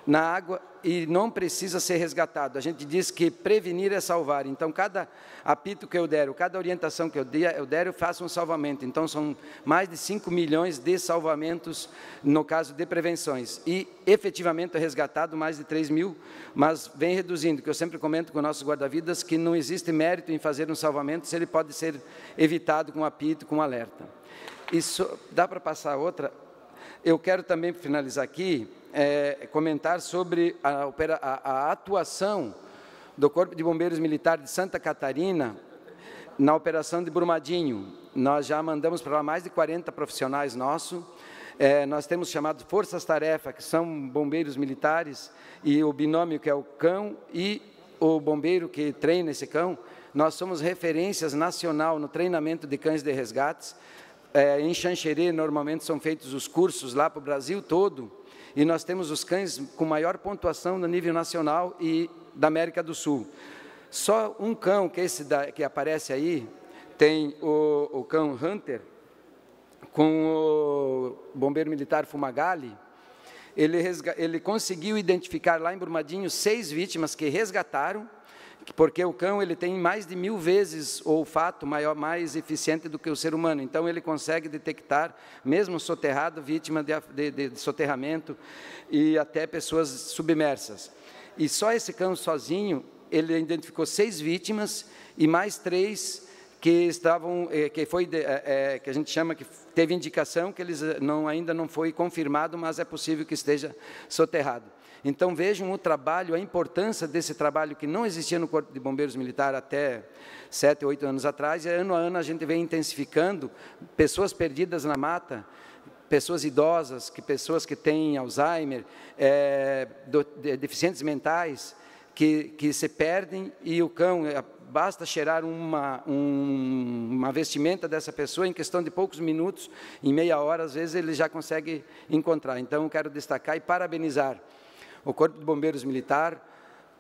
na água e não precisa ser resgatado. A gente diz que prevenir é salvar. Então, cada apito que eu der, cada orientação que eu der, eu faço um salvamento. Então, são mais de 5 milhões de salvamentos no caso de prevenções. E, efetivamente, é resgatado mais de 3.000, mas vem reduzindo, que eu sempre comento com nossos guarda-vidas que não existe mérito em fazer um salvamento se ele pode ser evitado com apito, com alerta. Isso, dá para passar outra? Eu quero também, para finalizar aqui, comentar sobre a atuação do Corpo de Bombeiros Militar de Santa Catarina na operação de Brumadinho. Nós já mandamos para lá mais de 40 profissionais nossos. Nós temos chamado forças-tarefa, que são bombeiros militares, e o binômio, que é o cão, e o bombeiro que treina esse cão. Nós somos referências nacional no treinamento de cães de resgates. Em Xanxerê, normalmente, são feitos os cursos lá para o Brasil todo, e nós temos os cães com maior pontuação no nível nacional e da América do Sul. Só um cão, que esse que aparece aí, tem o cão Hunter, com o bombeiro militar Fumagalli. Ele conseguiu identificar lá em Brumadinho 6 vítimas que resgataram, porque o cão ele tem mais de 1000 vezes o olfato mais eficiente do que o ser humano. Então, ele consegue detectar, mesmo soterrado, vítima de soterramento e até pessoas submersas. E só esse cão sozinho, ele identificou 6 vítimas e mais 3 que estavam, que a gente chama que teve indicação que eles ainda não foi confirmado, mas é possível que esteja soterrado. Então, vejam o trabalho, a importância desse trabalho que não existia no Corpo de Bombeiros Militar até 7, 8 anos atrás, e ano a ano a gente vem intensificando, pessoas perdidas na mata, pessoas idosas, pessoas que têm Alzheimer, deficientes mentais, que se perdem, e o cão, basta cheirar uma vestimenta dessa pessoa, em questão de poucos minutos, em meia hora, às vezes, ele já consegue encontrar. Então, eu quero destacar e parabenizar o Corpo de Bombeiros Militar,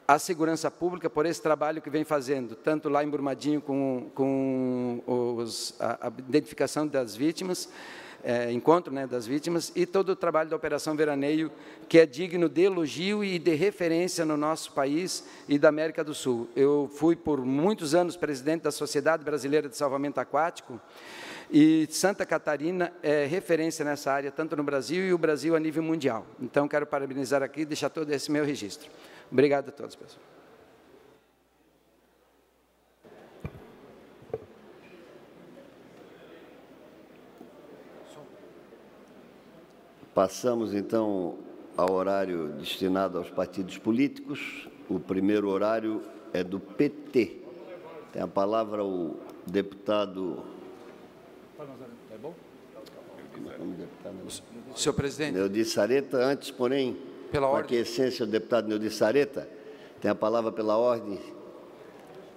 a Segurança Pública, por esse trabalho que vem fazendo, tanto lá em Brumadinho com a identificação das vítimas, encontro, né, das vítimas, e todo o trabalho da Operação Veraneio, que é digno de elogio e de referência no nosso país e da América do Sul. Eu fui por muitos anos presidente da Sociedade Brasileira de Salvamento Aquático, e Santa Catarina é referência nessa área, tanto no Brasil e o Brasil a nível mundial. Então, quero parabenizar aqui e deixar todo esse meu registro. Obrigado a todos, pessoal. Passamos, então, ao horário destinado aos partidos políticos. O primeiro horário é do PT. Tem a palavra o deputado... É bom? Senhor presidente. Neudi Sareta, antes, porém, pela ordem. Com a aquiescência do deputado Neudi Sareta, tem a palavra pela ordem.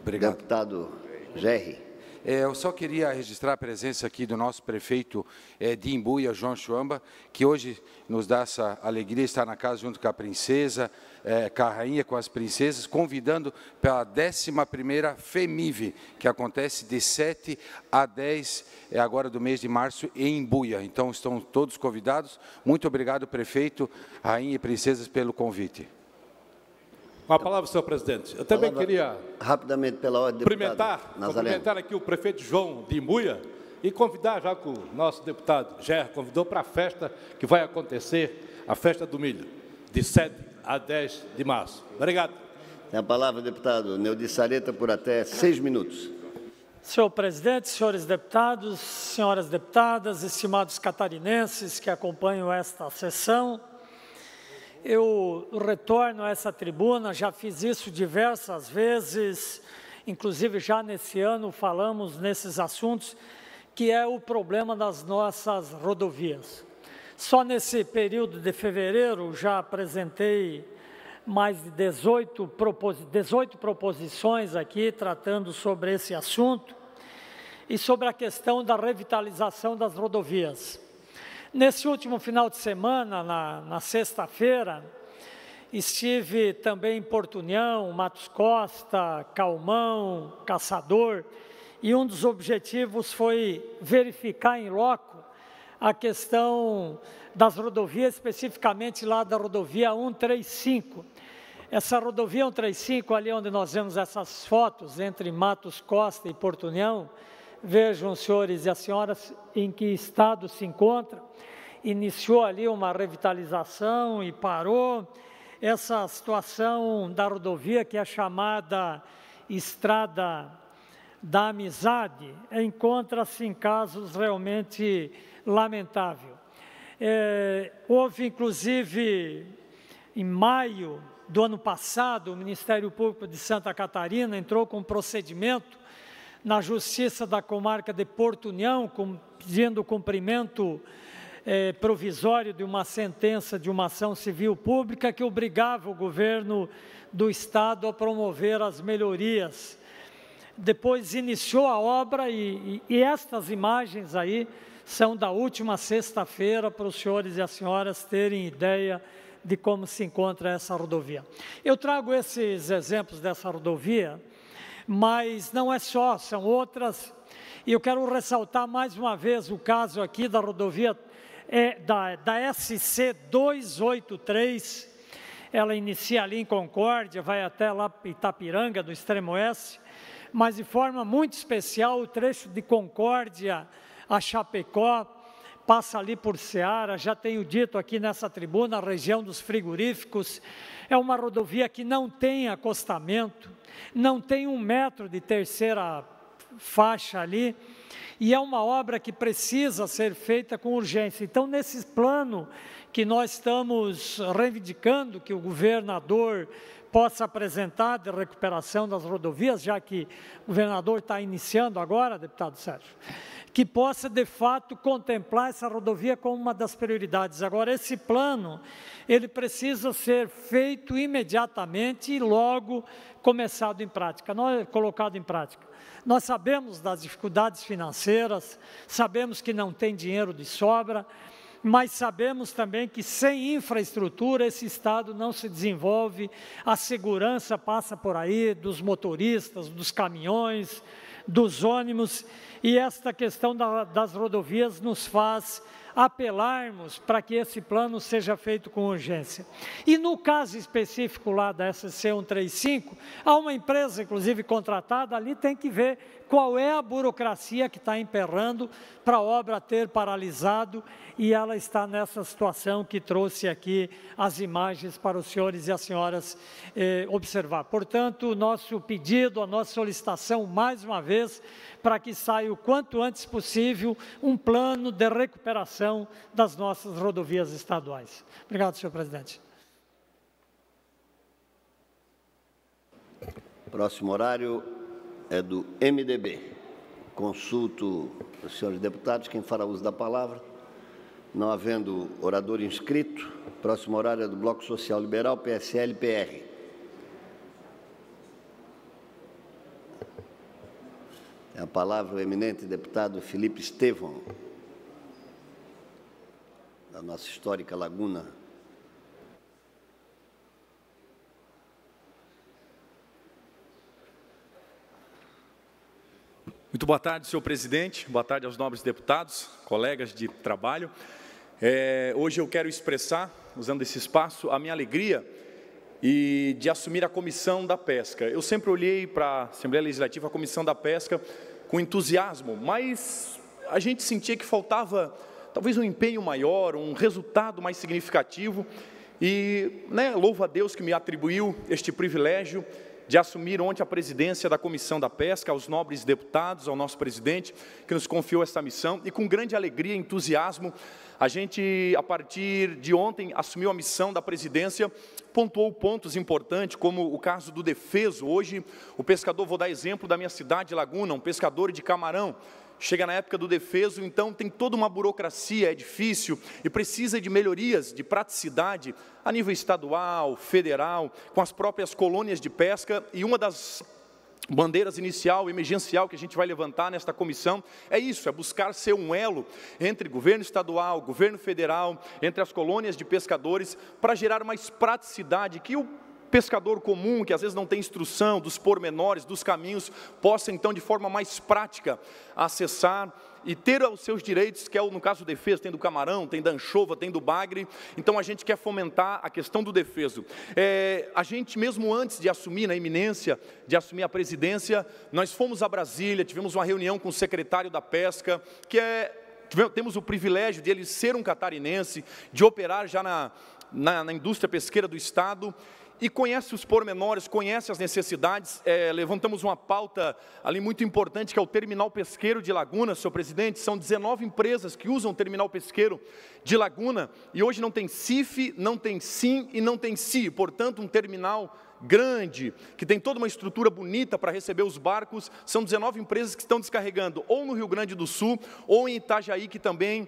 Obrigado. Deputado Gerri. Eu só queria registrar a presença aqui do nosso prefeito de Imbuia, João Chuamba, que hoje nos dá essa alegria de estar na casa junto com a princesa, com a rainha, com as princesas, convidando pela 11ª FEMIV, que acontece de 7 a 10 agora do mês de março em Imbuia. Então, estão todos convidados. Muito obrigado, prefeito, rainha e princesas, pelo convite. Com a palavra, senhor presidente. Eu também queria rapidamente pela ordem, cumprimentar aqui o prefeito João de Imbuia e convidar, já que o nosso deputado Gerri convidou, para a festa que vai acontecer, a festa do milho, de 7 a 10 de março. Obrigado. Tem a palavra, deputado Neudi Sareta, por até 6 minutos. Senhor presidente, senhores deputados, senhoras deputadas, estimados catarinenses que acompanham esta sessão, eu retorno a essa tribuna, já fiz isso diversas vezes, inclusive já nesse ano falamos nesses assuntos, que é o problema das nossas rodovias. Só nesse período de fevereiro já apresentei mais de 18 proposições aqui tratando sobre esse assunto e sobre a questão da revitalização das rodovias. Nesse último final de semana, na sexta-feira, estive também em Porto União, Matos Costa, Calmão, Caçador, e um dos objetivos foi verificar em loco a questão das rodovias, especificamente lá da rodovia 135. Essa rodovia 135, ali onde nós vemos essas fotos, entre Matos Costa e Porto União, vejam, os senhores e as senhoras, em que estado se encontra. Iniciou ali uma revitalização e parou. Essa situação da rodovia, que é chamada Estrada da Amizade, encontra-se em casos realmente lamentáveis. Houve, inclusive, em maio do ano passado, o Ministério Público de Santa Catarina entrou com um procedimento na Justiça da Comarca de Porto União, pedindo cumprimento provisório de uma sentença de uma ação civil pública que obrigava o governo do Estado a promover as melhorias. Depois iniciou a obra e estas imagens aí são da última sexta-feira, para os senhores e as senhoras terem ideia de como se encontra essa rodovia. Eu trago esses exemplos dessa rodovia, mas não é só, são outras, e eu quero ressaltar mais uma vez o caso aqui da rodovia da SC 283, ela inicia ali em Concórdia, vai até lá Itapiranga, do extremo oeste, mas de forma muito especial o trecho de Concórdia a Chapecó, passa ali por Ceará, já tenho dito aqui nessa tribuna, a região dos frigoríficos, é uma rodovia que não tem acostamento, não tem 1 metro de terceira faixa ali, e é uma obra que precisa ser feita com urgência. Então, nesse plano que nós estamos reivindicando, que o governador possa apresentar de recuperação das rodovias, já que o governador está iniciando agora, deputado Sérgio, que possa, de fato, contemplar essa rodovia como uma das prioridades. Agora, esse plano, ele precisa ser feito imediatamente e logo colocado em prática. Nós sabemos das dificuldades financeiras, sabemos que não tem dinheiro de sobra, mas sabemos também que sem infraestrutura esse Estado não se desenvolve, a segurança passa por aí dos motoristas, dos caminhões, dos ônibus, e esta questão das rodovias nos faz apelarmos para que esse plano seja feito com urgência. E no caso específico lá da SC 135, há uma empresa, inclusive, contratada, ali tem que ver qual é a burocracia que está emperrando para a obra ter paralisado, e ela está nessa situação que trouxe aqui as imagens para os senhores e as senhoras observar. Portanto, o nosso pedido, a nossa solicitação, mais uma vez, para que saia o quanto antes possível um plano de recuperação das nossas rodovias estaduais. Obrigado, senhor presidente. Próximo horário é do MDB. Consulto os senhores deputados, quem fará uso da palavra. Não havendo orador inscrito, próximo horário é do Bloco Social Liberal, PSL, PR. Tem a palavra o eminente deputado Felipe Estevão, da nossa histórica Laguna. Muito boa tarde, senhor presidente, boa tarde aos nobres deputados, colegas de trabalho. Hoje eu quero expressar, usando esse espaço, a minha alegria de assumir a Comissão da Pesca. Eu sempre olhei para a Assembleia Legislativa, a Comissão da Pesca, com entusiasmo, mas a gente sentia que faltava talvez um empenho maior, um resultado mais significativo, e louvo a Deus que me atribuiu este privilégio de assumir ontem a presidência da Comissão da Pesca, aos nobres deputados, ao nosso presidente, que nos confiou essa missão, e com grande alegria e entusiasmo, a gente, a partir de ontem, assumiu a missão da presidência, pontuou pontos importantes, como o caso do defeso. Hoje, o pescador, vou dar exemplo da minha cidade, Laguna, um pescador de camarão, chega na época do defeso, então tem toda uma burocracia, é difícil e precisa de melhorias, de praticidade a nível estadual, federal, com as próprias colônias de pesca, e uma das bandeiras inicial, emergencial que a gente vai levantar nesta comissão é isso, é buscar ser um elo entre governo estadual, governo federal, entre as colônias de pescadores, para gerar mais praticidade, que o pescador comum, que às vezes não tem instrução dos pormenores, dos caminhos, possa então de forma mais prática acessar e ter os seus direitos, que é no caso do defeso, tem do camarão, tem da anchova, tem do bagre. Então a gente quer fomentar a questão do defeso. A gente mesmo antes de assumir, na iminência de assumir a presidência, nós fomos a Brasília, tivemos uma reunião com o secretário da Pesca, temos o privilégio de ele ser um catarinense, de operar já na indústria pesqueira do Estado, e conhece os pormenores, conhece as necessidades. Levantamos uma pauta ali muito importante, que é o terminal pesqueiro de Laguna, senhor presidente. São 19 empresas que usam o terminal pesqueiro de Laguna, e hoje não tem CIF, não tem SIM e não tem CI, portanto um terminal grande, que tem toda uma estrutura bonita para receber os barcos. São 19 empresas que estão descarregando ou no Rio Grande do Sul, ou em Itajaí, que também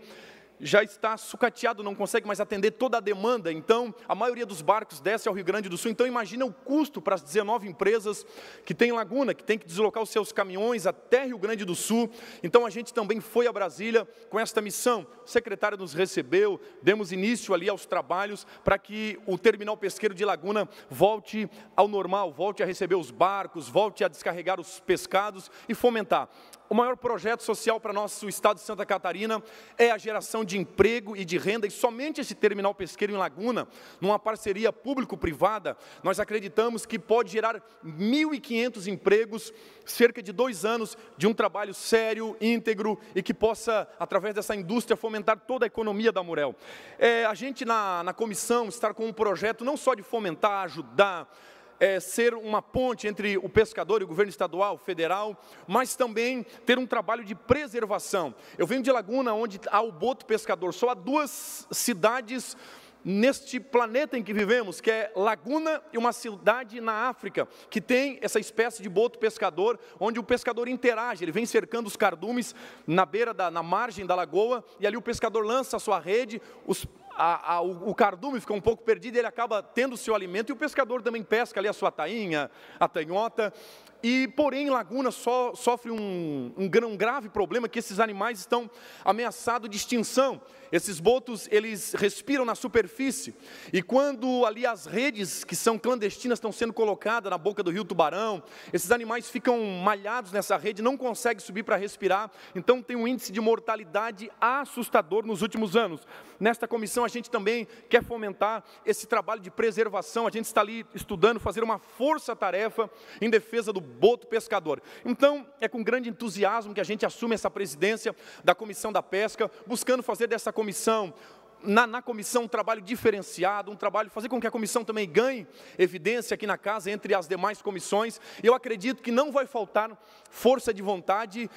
já está sucateado, não consegue mais atender toda a demanda. Então, a maioria dos barcos desce ao Rio Grande do Sul. Então, imagina o custo para as 19 empresas que tem em Laguna, que tem que deslocar os seus caminhões até Rio Grande do Sul. Então, a gente também foi a Brasília com esta missão. O secretário nos recebeu, demos início ali aos trabalhos para que o terminal pesqueiro de Laguna volte ao normal, volte a receber os barcos, volte a descarregar os pescados e fomentar. O maior projeto social para nosso estado de Santa Catarina é a geração de emprego e de renda, e somente esse terminal pesqueiro em Laguna, numa parceria público-privada, nós acreditamos que pode gerar 1.500 empregos, cerca de 2 anos de um trabalho sério, íntegro, e que possa, através dessa indústria, fomentar toda a economia da Murel. A gente na comissão estar com um projeto não só de fomentar, ajudar, ser uma ponte entre o pescador e o governo estadual, federal, mas também ter um trabalho de preservação. Eu venho de Laguna, onde há o boto pescador. Só há 2 cidades neste planeta em que vivemos, que é Laguna e uma cidade na África, que tem essa espécie de boto pescador, onde o pescador interage, ele vem cercando os cardumes na beira, na margem da lagoa, e ali o pescador lança a sua rede, o cardume fica um pouco perdido, ele acaba tendo o seu alimento, e o pescador também pesca ali a sua tainha, a tanhota. e, porém, Laguna sofre um grave problema, que esses animais estão ameaçados de extinção. Esses botos, eles respiram na superfície, e quando ali as redes, que são clandestinas, estão sendo colocadas na boca do rio Tubarão, esses animais ficam malhados nessa rede, não conseguem subir para respirar, então tem um índice de mortalidade assustador nos últimos anos. Nesta comissão a gente também quer fomentar esse trabalho de preservação, a gente está ali estudando, fazer uma força-tarefa em defesa do boto pescador. Então, é com grande entusiasmo que a gente assume essa presidência da Comissão da Pesca, buscando fazer dessa comissão, na comissão, um trabalho diferenciado, um trabalho, fazer com que a comissão também ganhe evidência aqui na casa, entre as demais comissões. E eu acredito que não vai faltar força de vontade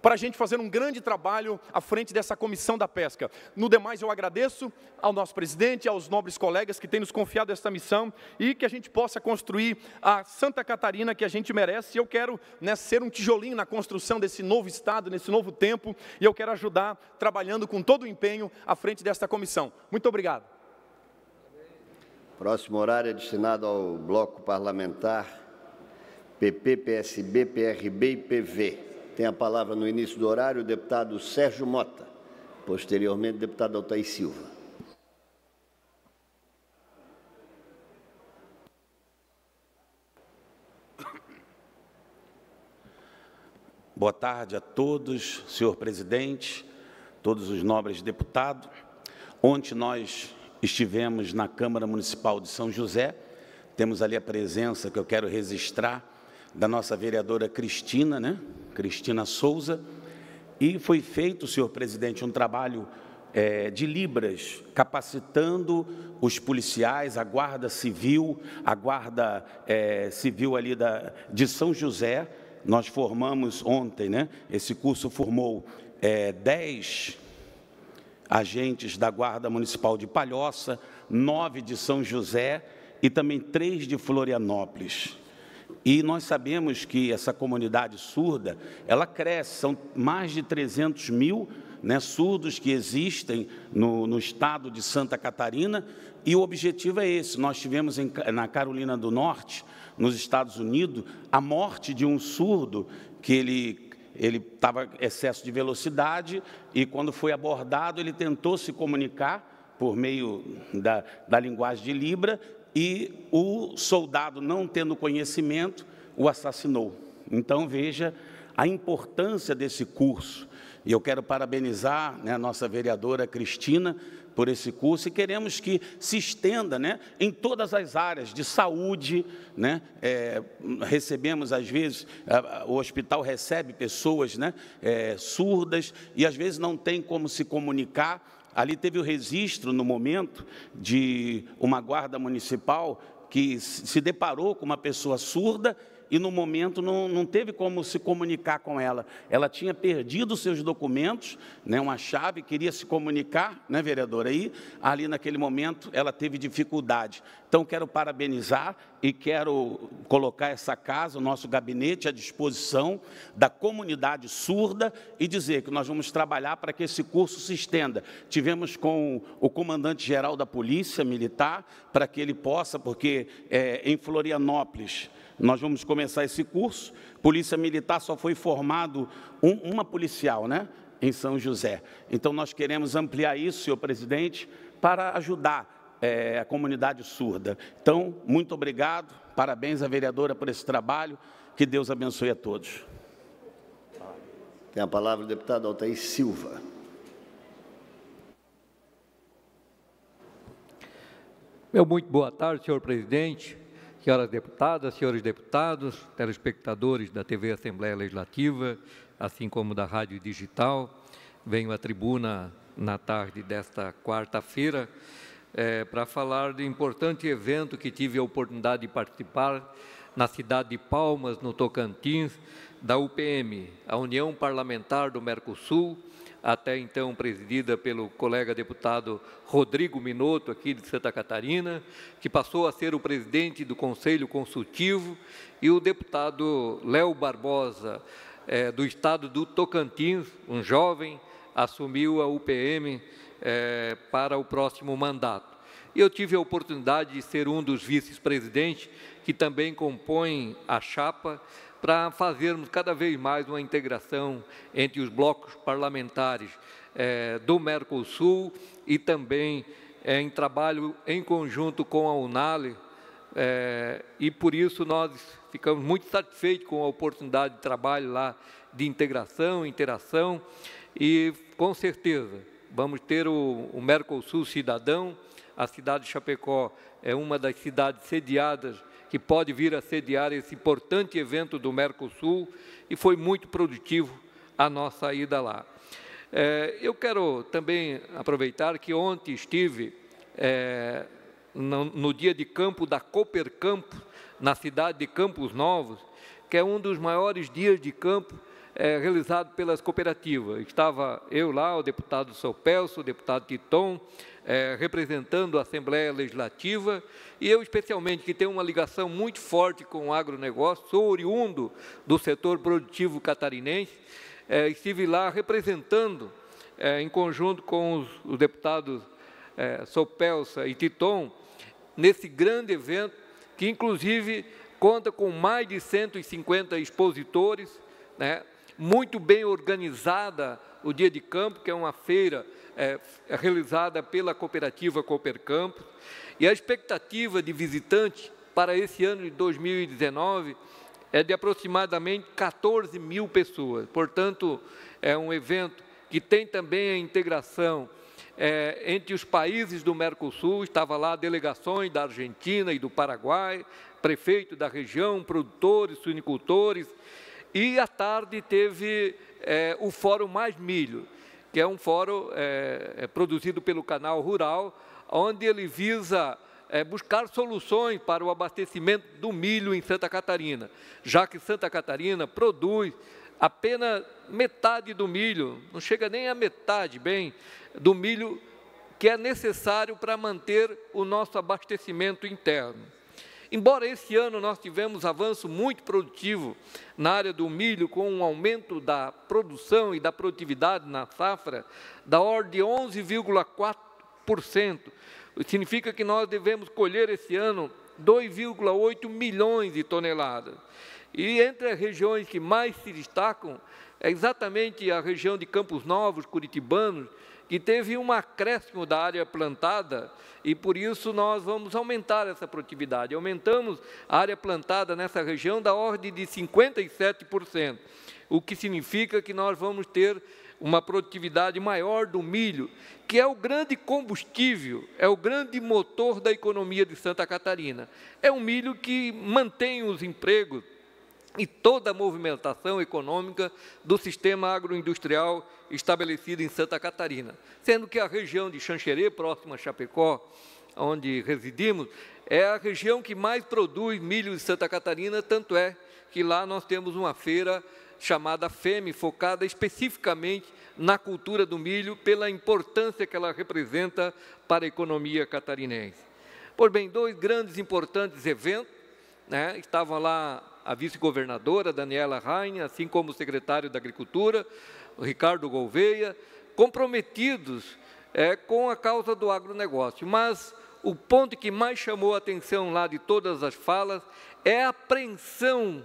para a gente fazer um grande trabalho à frente dessa comissão da pesca. No demais, eu agradeço ao nosso presidente, aos nobres colegas que têm nos confiado esta missão, e que a gente possa construir a Santa Catarina que a gente merece. Eu quero, né, ser um tijolinho na construção desse novo estado, nesse novo tempo, e eu quero ajudar, trabalhando com todo o empenho à frente desta comissão. Muito obrigado. Próximo horário é destinado ao bloco parlamentar PP, PSB, PRB e PV. Tem a palavra no início do horário o deputado Sérgio Mota, posteriormente o deputado Altair Silva. Boa tarde a todos, senhor presidente, todos os nobres deputados. Ontem nós estivemos na Câmara Municipal de São José, temos ali a presença que eu quero registrar da nossa vereadora Cristina, né? Cristina Souza, e foi feito, senhor presidente, um trabalho de libras, capacitando os policiais, a Guarda Civil, Civil ali de São José. Nós formamos ontem, né? Esse curso formou 10 agentes da Guarda Municipal de Palhoça, 9 de São José e também 3 de Florianópolis. E nós sabemos que essa comunidade surda, ela cresce, são mais de 300 mil, né, surdos que existem no estado de Santa Catarina, e o objetivo é esse. Nós tivemos na Carolina do Norte, nos Estados Unidos, a morte de um surdo que ele estava em excesso de velocidade, e quando foi abordado, ele tentou se comunicar por meio da linguagem de Libra, e o soldado, não tendo conhecimento, o assassinou. Então, veja a importância desse curso. E eu quero parabenizar, né, a nossa vereadora Cristina por esse curso, e queremos que se estenda, né, em todas as áreas de saúde, né? Recebemos, às vezes, o hospital recebe pessoas, né, surdas, e às vezes não tem como se comunicar. Ali teve o registro, no momento, de uma guarda municipal que se deparou com uma pessoa surda e, no momento, não teve como se comunicar com ela. Ela tinha perdido seus documentos, né, uma chave, queria se comunicar, né, vereadora? E, ali, naquele momento, ela teve dificuldade. Então, quero parabenizar e quero colocar essa casa, o nosso gabinete, à disposição da comunidade surda e dizer que nós vamos trabalhar para que esse curso se estenda. Tivemos com o comandante-geral da Polícia Militar, para que ele possa, porque em Florianópolis nós vamos começar esse curso. Polícia Militar só foi formado uma policial, né, em São José. Então, nós queremos ampliar isso, senhor presidente, para ajudar a comunidade surda. Então, muito obrigado, parabéns à vereadora por esse trabalho, que Deus abençoe a todos. Tem a palavra o deputado Altair Silva. Muito boa tarde, senhor presidente, senhoras deputadas, senhores deputados, telespectadores da TV Assembleia Legislativa, assim como da Rádio Digital. Venho à tribuna na tarde desta quarta-feira para falar de importante evento que tive a oportunidade de participar na cidade de Palmas, no Tocantins, da UPM, a União Parlamentar do Mercosul, até então presidida pelo colega deputado Rodrigo Minotto, aqui de Santa Catarina, que passou a ser o presidente do Conselho Consultivo, e o deputado Léo Barbosa, do estado do Tocantins, um jovem, assumiu a UPM para o próximo mandato. E eu tive a oportunidade de ser um dos vice-presidentes que também compõem a chapa para fazermos cada vez mais uma integração entre os blocos parlamentares do Mercosul e também em trabalho em conjunto com a UNALE, e por isso nós ficamos muito satisfeitos com a oportunidade de trabalho lá, de integração, interação, e com certeza vamos ter o Mercosul Cidadão. A cidade de Chapecó é uma das cidades sediadas que pode vir a sediar esse importante evento do Mercosul, e foi muito produtivo a nossa ida lá. Eu quero também aproveitar que ontem estive no dia de campo da Coopercampo, na cidade de Campos Novos, que é um dos maiores dias de campo realizado pelas cooperativas. Estava eu lá, o deputado Sopelso, o deputado Titon, representando a Assembleia Legislativa, e eu especialmente, que tenho uma ligação muito forte com o agronegócio, sou oriundo do setor produtivo catarinense, estive lá representando, em conjunto com os deputados Sopelsa e Titon, nesse grande evento, que inclusive conta com mais de 150 expositores, né, muito bem organizada o Dia de Campo, que é uma feira realizada pela cooperativa Coopercampos, e a expectativa de visitantes para esse ano de 2019 é de aproximadamente 14 mil pessoas. Portanto, é um evento que tem também a integração entre os países do Mercosul. Estava lá delegações da Argentina e do Paraguai, prefeito da região, produtores, suinicultores, e à tarde teve o Fórum Mais Milho, que é um fórum produzido pelo Canal Rural, onde ele visa buscar soluções para o abastecimento do milho em Santa Catarina, já que Santa Catarina produz apenas metade do milho, não chega nem a metade, bem, do milho que é necessário para manter o nosso abastecimento interno. Embora esse ano nós tivemos avanço muito produtivo na área do milho, com um aumento da produção e da produtividade na safra da ordem de 11,4%, significa que nós devemos colher esse ano 2,8 milhões de toneladas. E entre as regiões que mais se destacam é exatamente a região de Campos Novos, Curitibanos, que teve um acréscimo da área plantada, e por isso nós vamos aumentar essa produtividade. Aumentamos a área plantada nessa região da ordem de 57%, o que significa que nós vamos ter uma produtividade maior do milho, que é o grande combustível, é o grande motor da economia de Santa Catarina. É um milho que mantém os empregos e toda a movimentação econômica do sistema agroindustrial estabelecido em Santa Catarina, sendo que a região de Xanxerê, próxima a Chapecó, onde residimos, é a região que mais produz milho de Santa Catarina, tanto é que lá nós temos uma feira chamada FEME, focada especificamente na cultura do milho, pela importância que ela representa para a economia catarinense. Pois bem, dois grandes importantes eventos, né, estavam lá a vice-governadora, Daniela Raine, assim como o secretário da Agricultura, o Ricardo Gouveia, comprometidos com a causa do agronegócio. Mas o ponto que mais chamou a atenção lá de todas as falas é a apreensão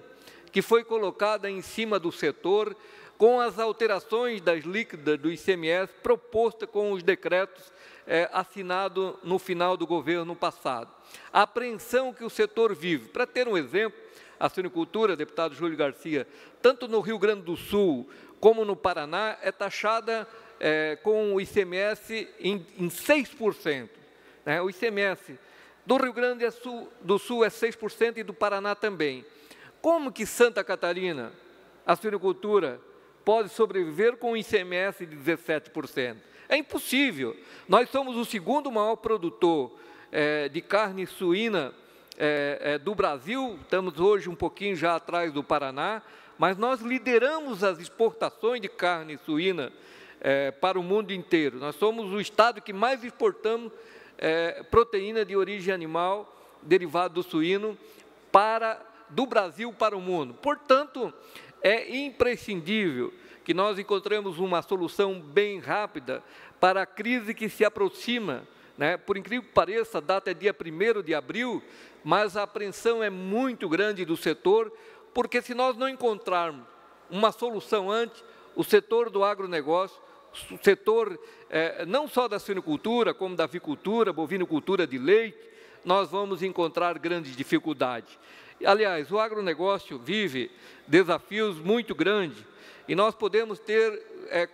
que foi colocada em cima do setor com as alterações das líquidas do ICMS proposta com os decretos assinados no final do governo passado. A apreensão que o setor vive. Para ter um exemplo, a suinicultura, deputado Júlio Garcia, tanto no Rio Grande do Sul como no Paraná, é taxada com o ICMS em 6%. Né? O ICMS do Rio Grande do Sul é 6% e do Paraná também. Como que Santa Catarina, a suinicultura, pode sobreviver com um ICMS de 17%? É impossível. Nós somos o segundo maior produtor de carne suína do Brasil, estamos hoje um pouquinho já atrás do Paraná, mas nós lideramos as exportações de carne suína para o mundo inteiro. Nós somos o estado que mais exportamos proteína de origem animal, derivado do suíno, do Brasil para o mundo. Portanto, é imprescindível que nós encontremos uma solução bem rápida para a crise que se aproxima, né? Por incrível que pareça, a data é dia 1º de abril, mas a apreensão é muito grande do setor, porque se nós não encontrarmos uma solução antes, o setor do agronegócio, o setor não só da suinocultura, como da avicultura, bovinocultura de leite, nós vamos encontrar grandes dificuldades. Aliás, o agronegócio vive desafios muito grandes e nós podemos ter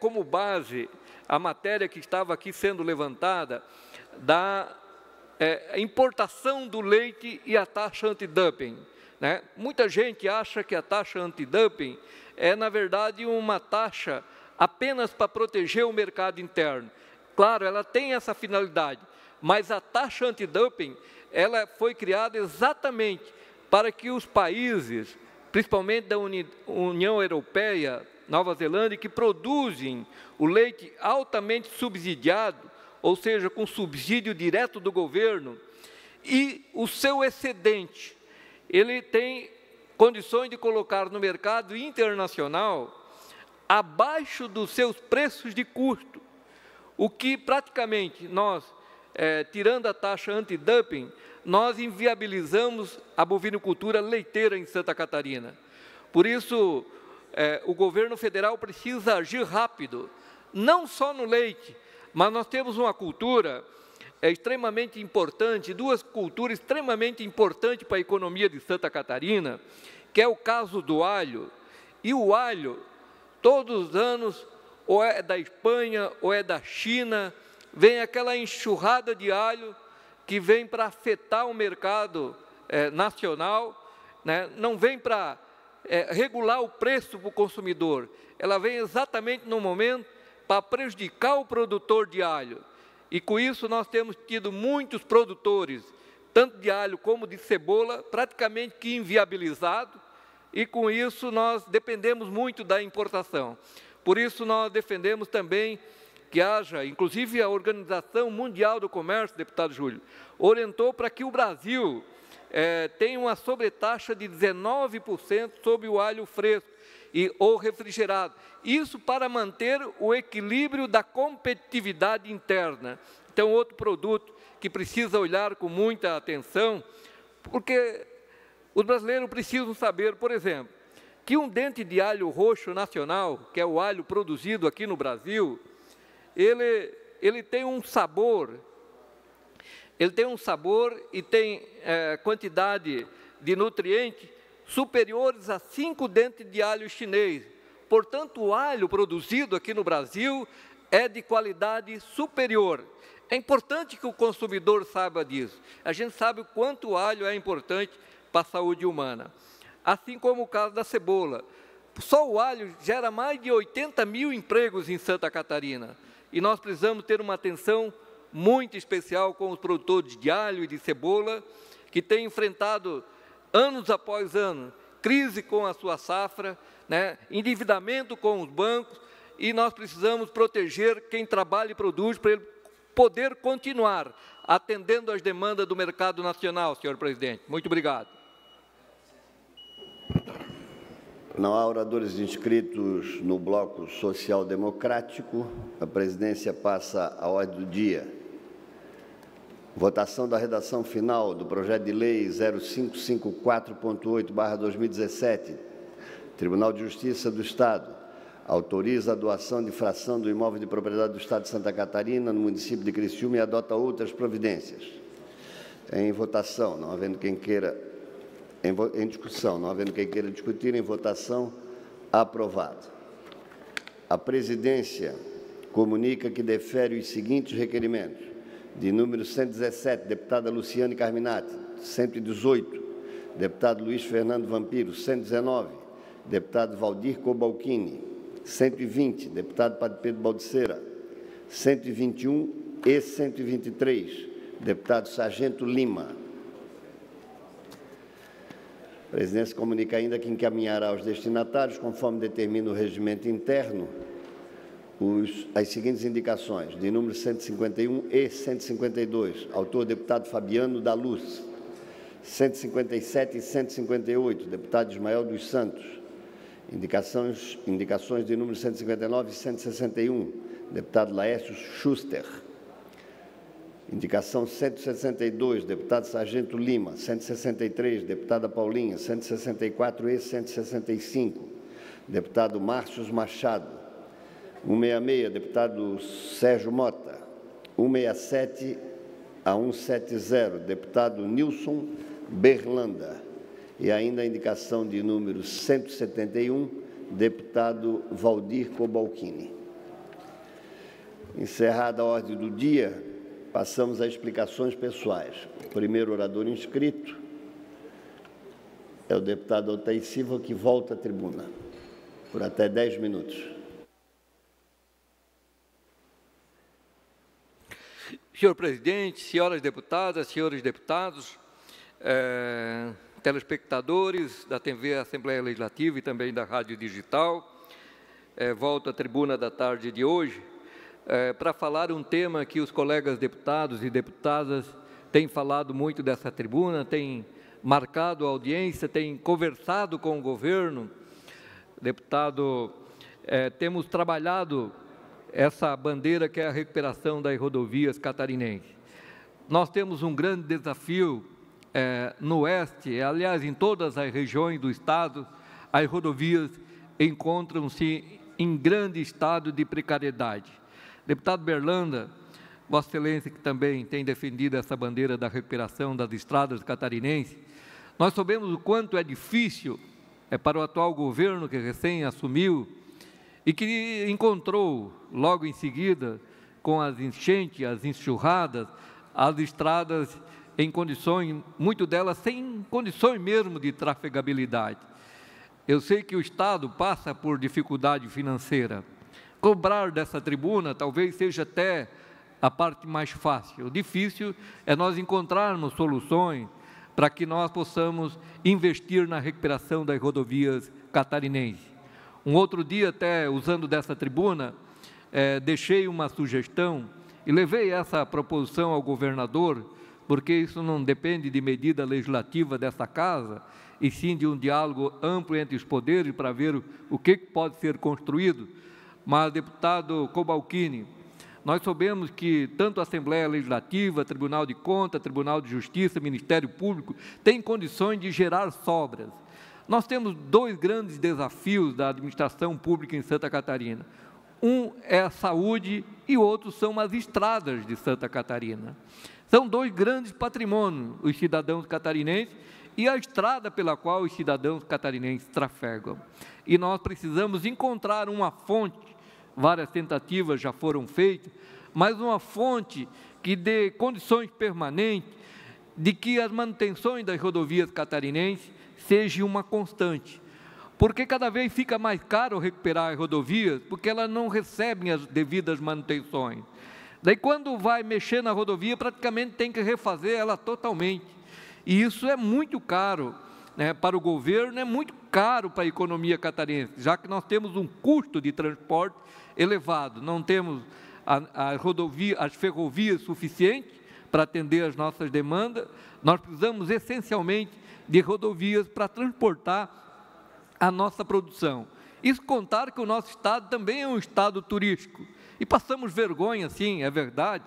como base a matéria que estava aqui sendo levantada da importação do leite e a taxa antidumping, né? Muita gente acha que a taxa antidumping é, na verdade, uma taxa apenas para proteger o mercado interno. Claro, ela tem essa finalidade, mas a taxa antidumping, ela foi criada exatamente para que os países, principalmente da União Europeia, Nova Zelândia, que produzem o leite altamente subsidiado, ou seja, com subsídio direto do governo, e o seu excedente, ele tem condições de colocar no mercado internacional abaixo dos seus preços de custo, o que praticamente nós, tirando a taxa antidumping, nós inviabilizamos a bovinocultura leiteira em Santa Catarina. Por isso, o governo federal precisa agir rápido, não só no leite, mas nós temos uma cultura extremamente importante, duas culturas extremamente importantes para a economia de Santa Catarina, que é o caso do alho. E o alho, todos os anos, ou é da Espanha, ou é da China, vem aquela enxurrada de alho que vem para afetar o mercado nacional, né? Não vem para regular o preço para o consumidor, ela vem exatamente no momento para prejudicar o produtor de alho. E com isso nós temos tido muitos produtores, tanto de alho como de cebola, praticamente que inviabilizados, e com isso nós dependemos muito da importação. Por isso nós defendemos também que haja, inclusive a Organização Mundial do Comércio, deputado Júlio, orientou para que o Brasil tenha uma sobretaxa de 19% sobre o alho fresco ou refrigerado. Isso para manter o equilíbrio da competitividade interna. Então, outro produto que precisa olhar com muita atenção, porque os brasileiros precisam saber, por exemplo, que um dente de alho roxo nacional, que é o alho produzido aqui no Brasil, ele tem um sabor, e tem quantidade de nutrientes superiores a 5 dentes de alho chinês. Portanto, o alho produzido aqui no Brasil é de qualidade superior. É importante que o consumidor saiba disso. A gente sabe o quanto o alho é importante para a saúde humana. Assim como o caso da cebola. Só o alho gera mais de 80 mil empregos em Santa Catarina. E nós precisamos ter uma atenção muito especial com os produtores de alho e de cebola, que têm enfrentado, anos após ano, crise com a sua safra, né, endividamento com os bancos, e nós precisamos proteger quem trabalha e produz para ele poder continuar atendendo às demandas do mercado nacional, senhor presidente. Muito obrigado. Não há oradores inscritos no bloco social-democrático. A presidência passa à ordem do dia. Votação da redação final do projeto de lei 0554.8/2017. Tribunal de Justiça do Estado autoriza a doação de fração do imóvel de propriedade do Estado de Santa Catarina, no município de Criciúma, e adota outras providências. Em votação, não havendo quem queira... Em discussão, não havendo quem queira discutir, em votação, aprovado. A presidência comunica que defere os seguintes requerimentos. De número 117, deputada Luciane Carminati, 118, deputado Luiz Fernando Vampiro, 119, deputado Valdir Cobalcini, 120, deputado Padre Pedro Baldiceira, 121 e 123, deputado Sargento Lima. A presidência comunica ainda que encaminhará aos destinatários, conforme determina o regimento interno, as seguintes indicações, de número 151 e 152, autor deputado Fabiano da Luz, 157 e 158, deputado Ismael dos Santos, indicações de número 159 e 161, deputado Laércio Schuster, Indicação 162, deputado Sargento Lima. 163, deputada Paulinha. 164 e 165, deputado Márcio Machado. 166, deputado Sérgio Mota. 167 a 170, deputado Nilson Berlanda. E ainda a indicação de número 171, deputado Valdir Cobalcini. Encerrada a ordem do dia, passamos a explicações pessoais. O primeiro orador inscrito é o deputado Altair Silva, que volta à tribuna por até 10 minutos. Senhor presidente, senhoras deputadas, senhores deputados, telespectadores da TV Assembleia Legislativa e também da Rádio Digital, volto à tribuna da tarde de hoje para falar um tema que os colegas deputados e deputadas têm falado muito dessa tribuna, têm marcado a audiência, têm conversado com o governo. Deputado, temos trabalhado essa bandeira que é a recuperação das rodovias catarinenses. Nós temos um grande desafio no oeste, aliás, em todas as regiões do estado, as rodovias encontram-se em grande estado de precariedade. Deputado Berlanda, Vossa Excelência, que também tem defendido essa bandeira da recuperação das estradas catarinenses, nós sabemos o quanto é difícil para o atual governo que recém assumiu e que encontrou, logo em seguida, com as enchentes, as enxurradas, as estradas em condições, muito delas sem condições mesmo de trafegabilidade. Eu sei que o Estado passa por dificuldade financeira. Cobrar dessa tribuna talvez seja até a parte mais fácil. O difícil é nós encontrarmos soluções para que nós possamos investir na recuperação das rodovias catarinenses. Um outro dia, até usando dessa tribuna, deixei uma sugestão e levei essa proposição ao governador, porque isso não depende de medida legislativa dessa casa, e sim de um diálogo amplo entre os poderes para ver o que pode ser construído. Mas, deputado Cobalcini, nós sabemos que tanto a Assembleia Legislativa, Tribunal de Contas, Tribunal de Justiça, Ministério Público, têm condições de gerar sobras. Nós temos dois grandes desafios da administração pública em Santa Catarina. Um é a saúde e o outro são as estradas de Santa Catarina. São dois grandes patrimônios, os cidadãos catarinenses e a estrada pela qual os cidadãos catarinenses trafegam. E nós precisamos encontrar uma fonte, várias tentativas já foram feitas, mas uma fonte que dê condições permanentes de que as manutenções das rodovias catarinenses seja uma constante, porque cada vez fica mais caro recuperar as rodovias, porque elas não recebem as devidas manutenções. Daí, quando vai mexer na rodovia, praticamente tem que refazer ela totalmente, e isso é muito caro, né, para o governo, é muito caro para a economia catarinense, já que nós temos um custo de transporte elevado, não temos as ferrovias suficientes para atender as nossas demandas, nós precisamos essencialmente de rodovias para transportar a nossa produção. Isso contar que o nosso estado também é um estado turístico. E passamos vergonha, sim, é verdade,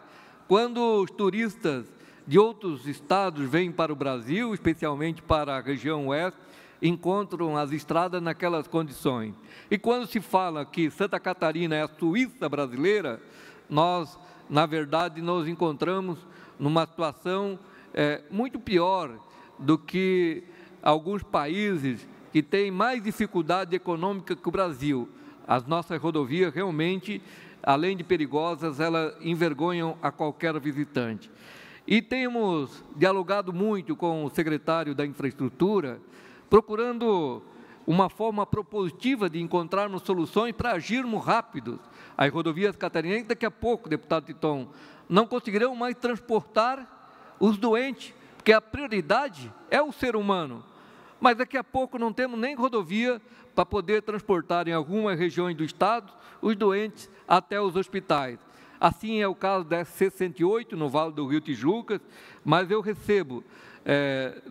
quando os turistas de outros estados vêm para o Brasil, especialmente para a região oeste, encontram as estradas naquelas condições. E quando se fala que Santa Catarina é a Suíça brasileira, nós, na verdade, nos encontramos numa situação muito pior do que alguns países que têm mais dificuldade econômica que o Brasil. As nossas rodovias realmente, além de perigosas, elas envergonham a qualquer visitante. E temos dialogado muito com o secretário da Infraestrutura, procurando uma forma propositiva de encontrarmos soluções para agirmos rápidos. As rodovias catarinenses, daqui a pouco, deputado Titon, não conseguirão mais transportar os doentes, porque a prioridade é o ser humano. Mas daqui a pouco não temos nem rodovia para poder transportar em algumas regiões do estado os doentes até os hospitais. Assim é o caso da SC-108, no Vale do Rio Tijucas, mas eu recebo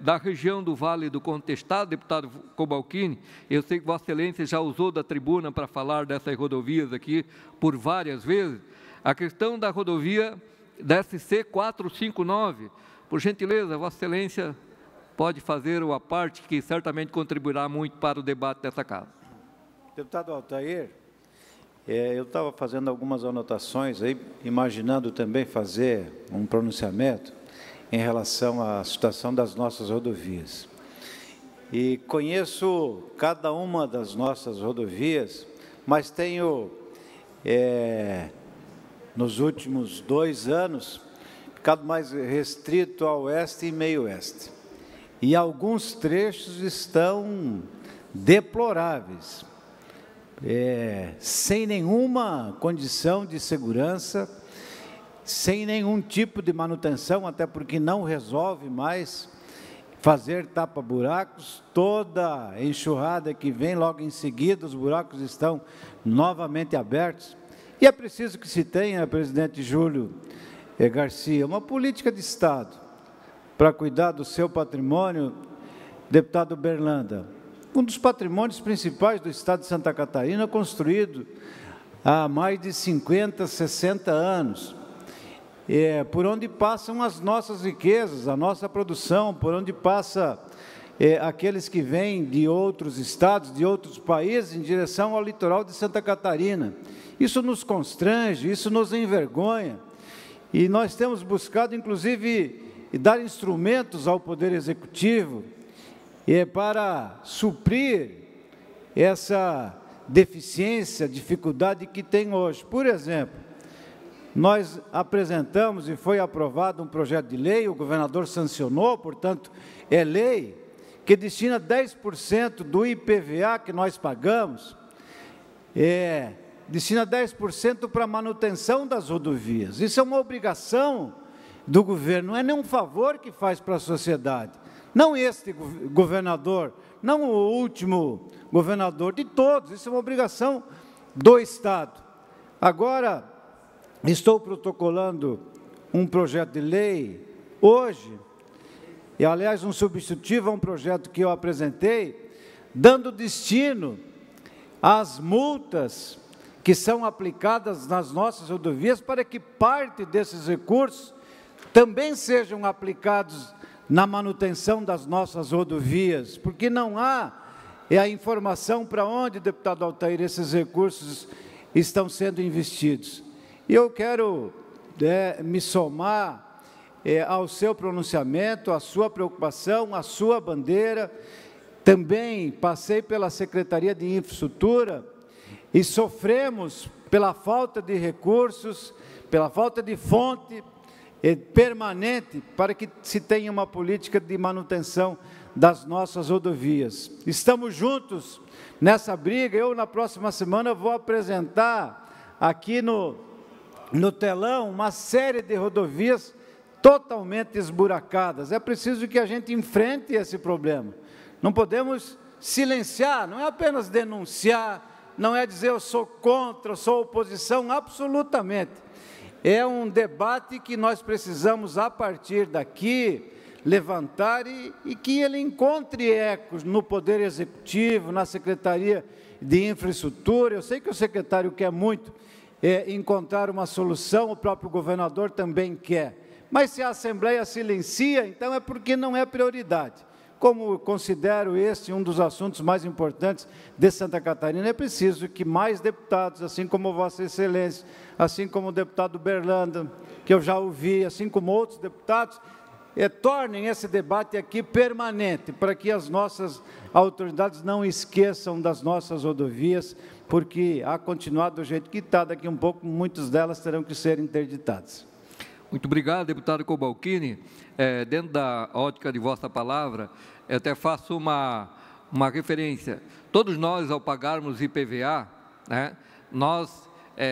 da região do Vale do Contestado, deputado Cobalcini, eu sei que Vossa Excelência já usou da tribuna para falar dessas rodovias aqui por várias vezes, a questão da rodovia da SC 459. Por gentileza, Vossa Excelência pode fazer a parte que certamente contribuirá muito para o debate dessa casa. Deputado Altair, eu estava fazendo algumas anotações aí, imaginando também fazer um pronunciamento em relação à situação das nossas rodovias. E conheço cada uma das nossas rodovias, mas tenho, nos últimos 2 anos, ficado mais restrito ao oeste e meio-oeste. E alguns trechos estão deploráveis, sem nenhuma condição de segurança, sem nenhum tipo de manutenção, até porque não resolve mais fazer tapa-buracos. Toda enxurrada que vem logo em seguida, os buracos estão novamente abertos. E é preciso que se tenha, presidente Júlio Garcia, uma política de Estado para cuidar do seu patrimônio. Deputado Berlanda, um dos patrimônios principais do Estado de Santa Catarina, construído há mais de 50, 60 anos, por onde passam as nossas riquezas, a nossa produção, por onde passa aqueles que vêm de outros estados, de outros países, em direção ao litoral de Santa Catarina. Isso nos constrange, isso nos envergonha, e nós temos buscado, inclusive, dar instrumentos ao Poder Executivo para suprir essa deficiência, dificuldade que tem hoje. Por exemplo, nós apresentamos e foi aprovado um projeto de lei, o governador sancionou, portanto, é lei, que destina 10% do IPVA que nós pagamos, destina 10% para a manutenção das rodovias. Isso é uma obrigação do governo, não é nenhum favor que faz para a sociedade. Não este governador, não o último governador, de todos, isso é uma obrigação do Estado. Agora, estou protocolando um projeto de lei hoje, e aliás um substitutivo a um projeto que eu apresentei, dando destino às multas que são aplicadas nas nossas rodovias, para que parte desses recursos também sejam aplicados na manutenção das nossas rodovias, porque não há a informação para onde, deputado Altair, esses recursos estão sendo investidos. E eu quero me somar ao seu pronunciamento, à sua preocupação, à sua bandeira. Também passei pela Secretaria de Infraestrutura e sofremos pela falta de recursos, pela falta de fonte permanente para que se tenha uma política de manutenção das nossas rodovias. Estamos juntos nessa briga. Eu, na próxima semana, vou apresentar aqui no telão uma série de rodovias totalmente esburacadas. É preciso que a gente enfrente esse problema. Não podemos silenciar, não é apenas denunciar, não é dizer eu sou contra, eu sou oposição, absolutamente. É um debate que nós precisamos, a partir daqui, levantar e que ele encontre ecos no Poder Executivo, na Secretaria de Infraestrutura. Eu sei que o secretário quer muito encontrar uma solução, o próprio governador também quer. Mas se a Assembleia silencia, então é porque não é prioridade. Como considero este um dos assuntos mais importantes de Santa Catarina, é preciso que mais deputados, assim como Vossa Excelência, assim como o deputado Berlanda, que eu já ouvi, assim como outros deputados, tornem esse debate aqui permanente, para que as nossas autoridades não esqueçam das nossas rodovias, porque a continuar do jeito que está, daqui um pouco, muitas delas terão que ser interditadas. Muito obrigado, deputado Cobalcini. Dentro da ótica de vossa palavra, eu até faço uma referência. Todos nós, ao pagarmos IPVA,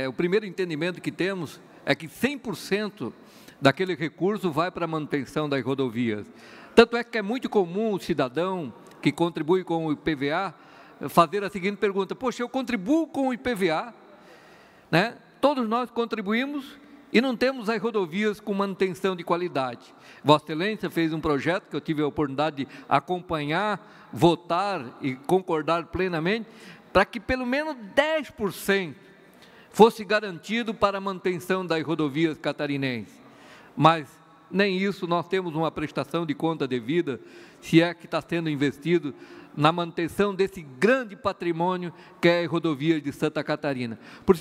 o primeiro entendimento que temos é que 100% daquele recurso vai para a manutenção das rodovias. Tanto é que é muito comum o cidadão que contribui com o IPVA fazer a seguinte pergunta: poxa, eu contribuo com o IPVA, todos nós contribuímos, e não temos as rodovias com manutenção de qualidade. Vossa Excelência fez um projeto que eu tive a oportunidade de acompanhar, votar e concordar plenamente, para que pelo menos 10% fosse garantido para a manutenção das rodovias catarinenses. mas nem isso nós temos uma prestação de conta devida, se é que está sendo investido na manutenção desse grande patrimônio que é a rodovia de Santa Catarina. Por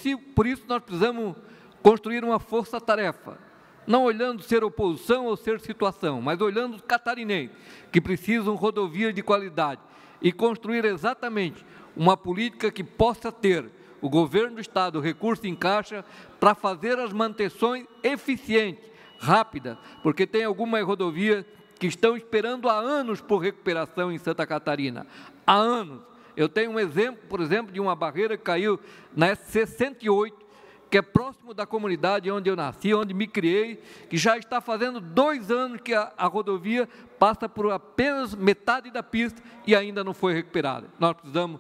isso nós precisamos construir uma força-tarefa, não olhando ser oposição ou ser situação, mas olhando os catarinenses, que precisam de rodovias de qualidade, e construir exatamente uma política que possa ter o governo do Estado, o recurso em caixa, para fazer as manutenções eficientes, rápidas, porque tem algumas rodovias que estão esperando há anos por recuperação em Santa Catarina. Há anos. Eu tenho um exemplo, por exemplo, de uma barreira que caiu na SC 108, que é próximo da comunidade onde eu nasci, onde me criei, que já está fazendo 2 anos que a rodovia passa por apenas metade da pista e ainda não foi recuperada. Nós precisamos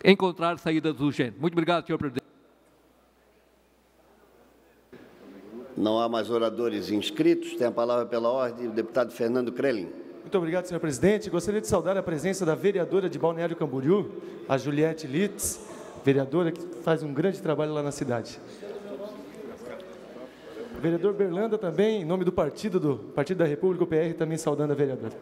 encontrar saídas urgentes. Muito obrigado, senhor presidente. Não há mais oradores inscritos. Tem a palavra pela ordem o deputado Fernando Crelin. Muito obrigado, senhor presidente. Gostaria de saudar a presença da vereadora de Balneário Camboriú, a Juliette Litz, vereadora que faz um grande trabalho lá na cidade. O vereador Berlanda também, em nome do Partido da República, o PR, também saudando a vereadora.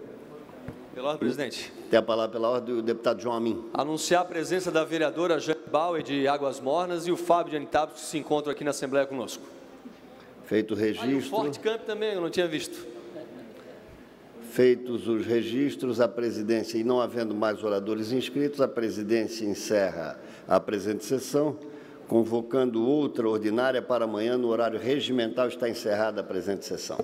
Pela ordem, presidente. Tem a palavra pela ordem o deputado João Amin. Anunciar a presença da vereadora Jane Bauer, de Águas Mornas, e o Fábio de Anitápolis, que se encontram aqui na Assembleia conosco. Feito o registro. O Forte Camp também, eu não tinha visto. Feitos os registros, a presidência, e não havendo mais oradores inscritos, a presidência encerra a presente sessão, convocando outra ordinária para amanhã, no horário regimental. Está encerrada a presente sessão.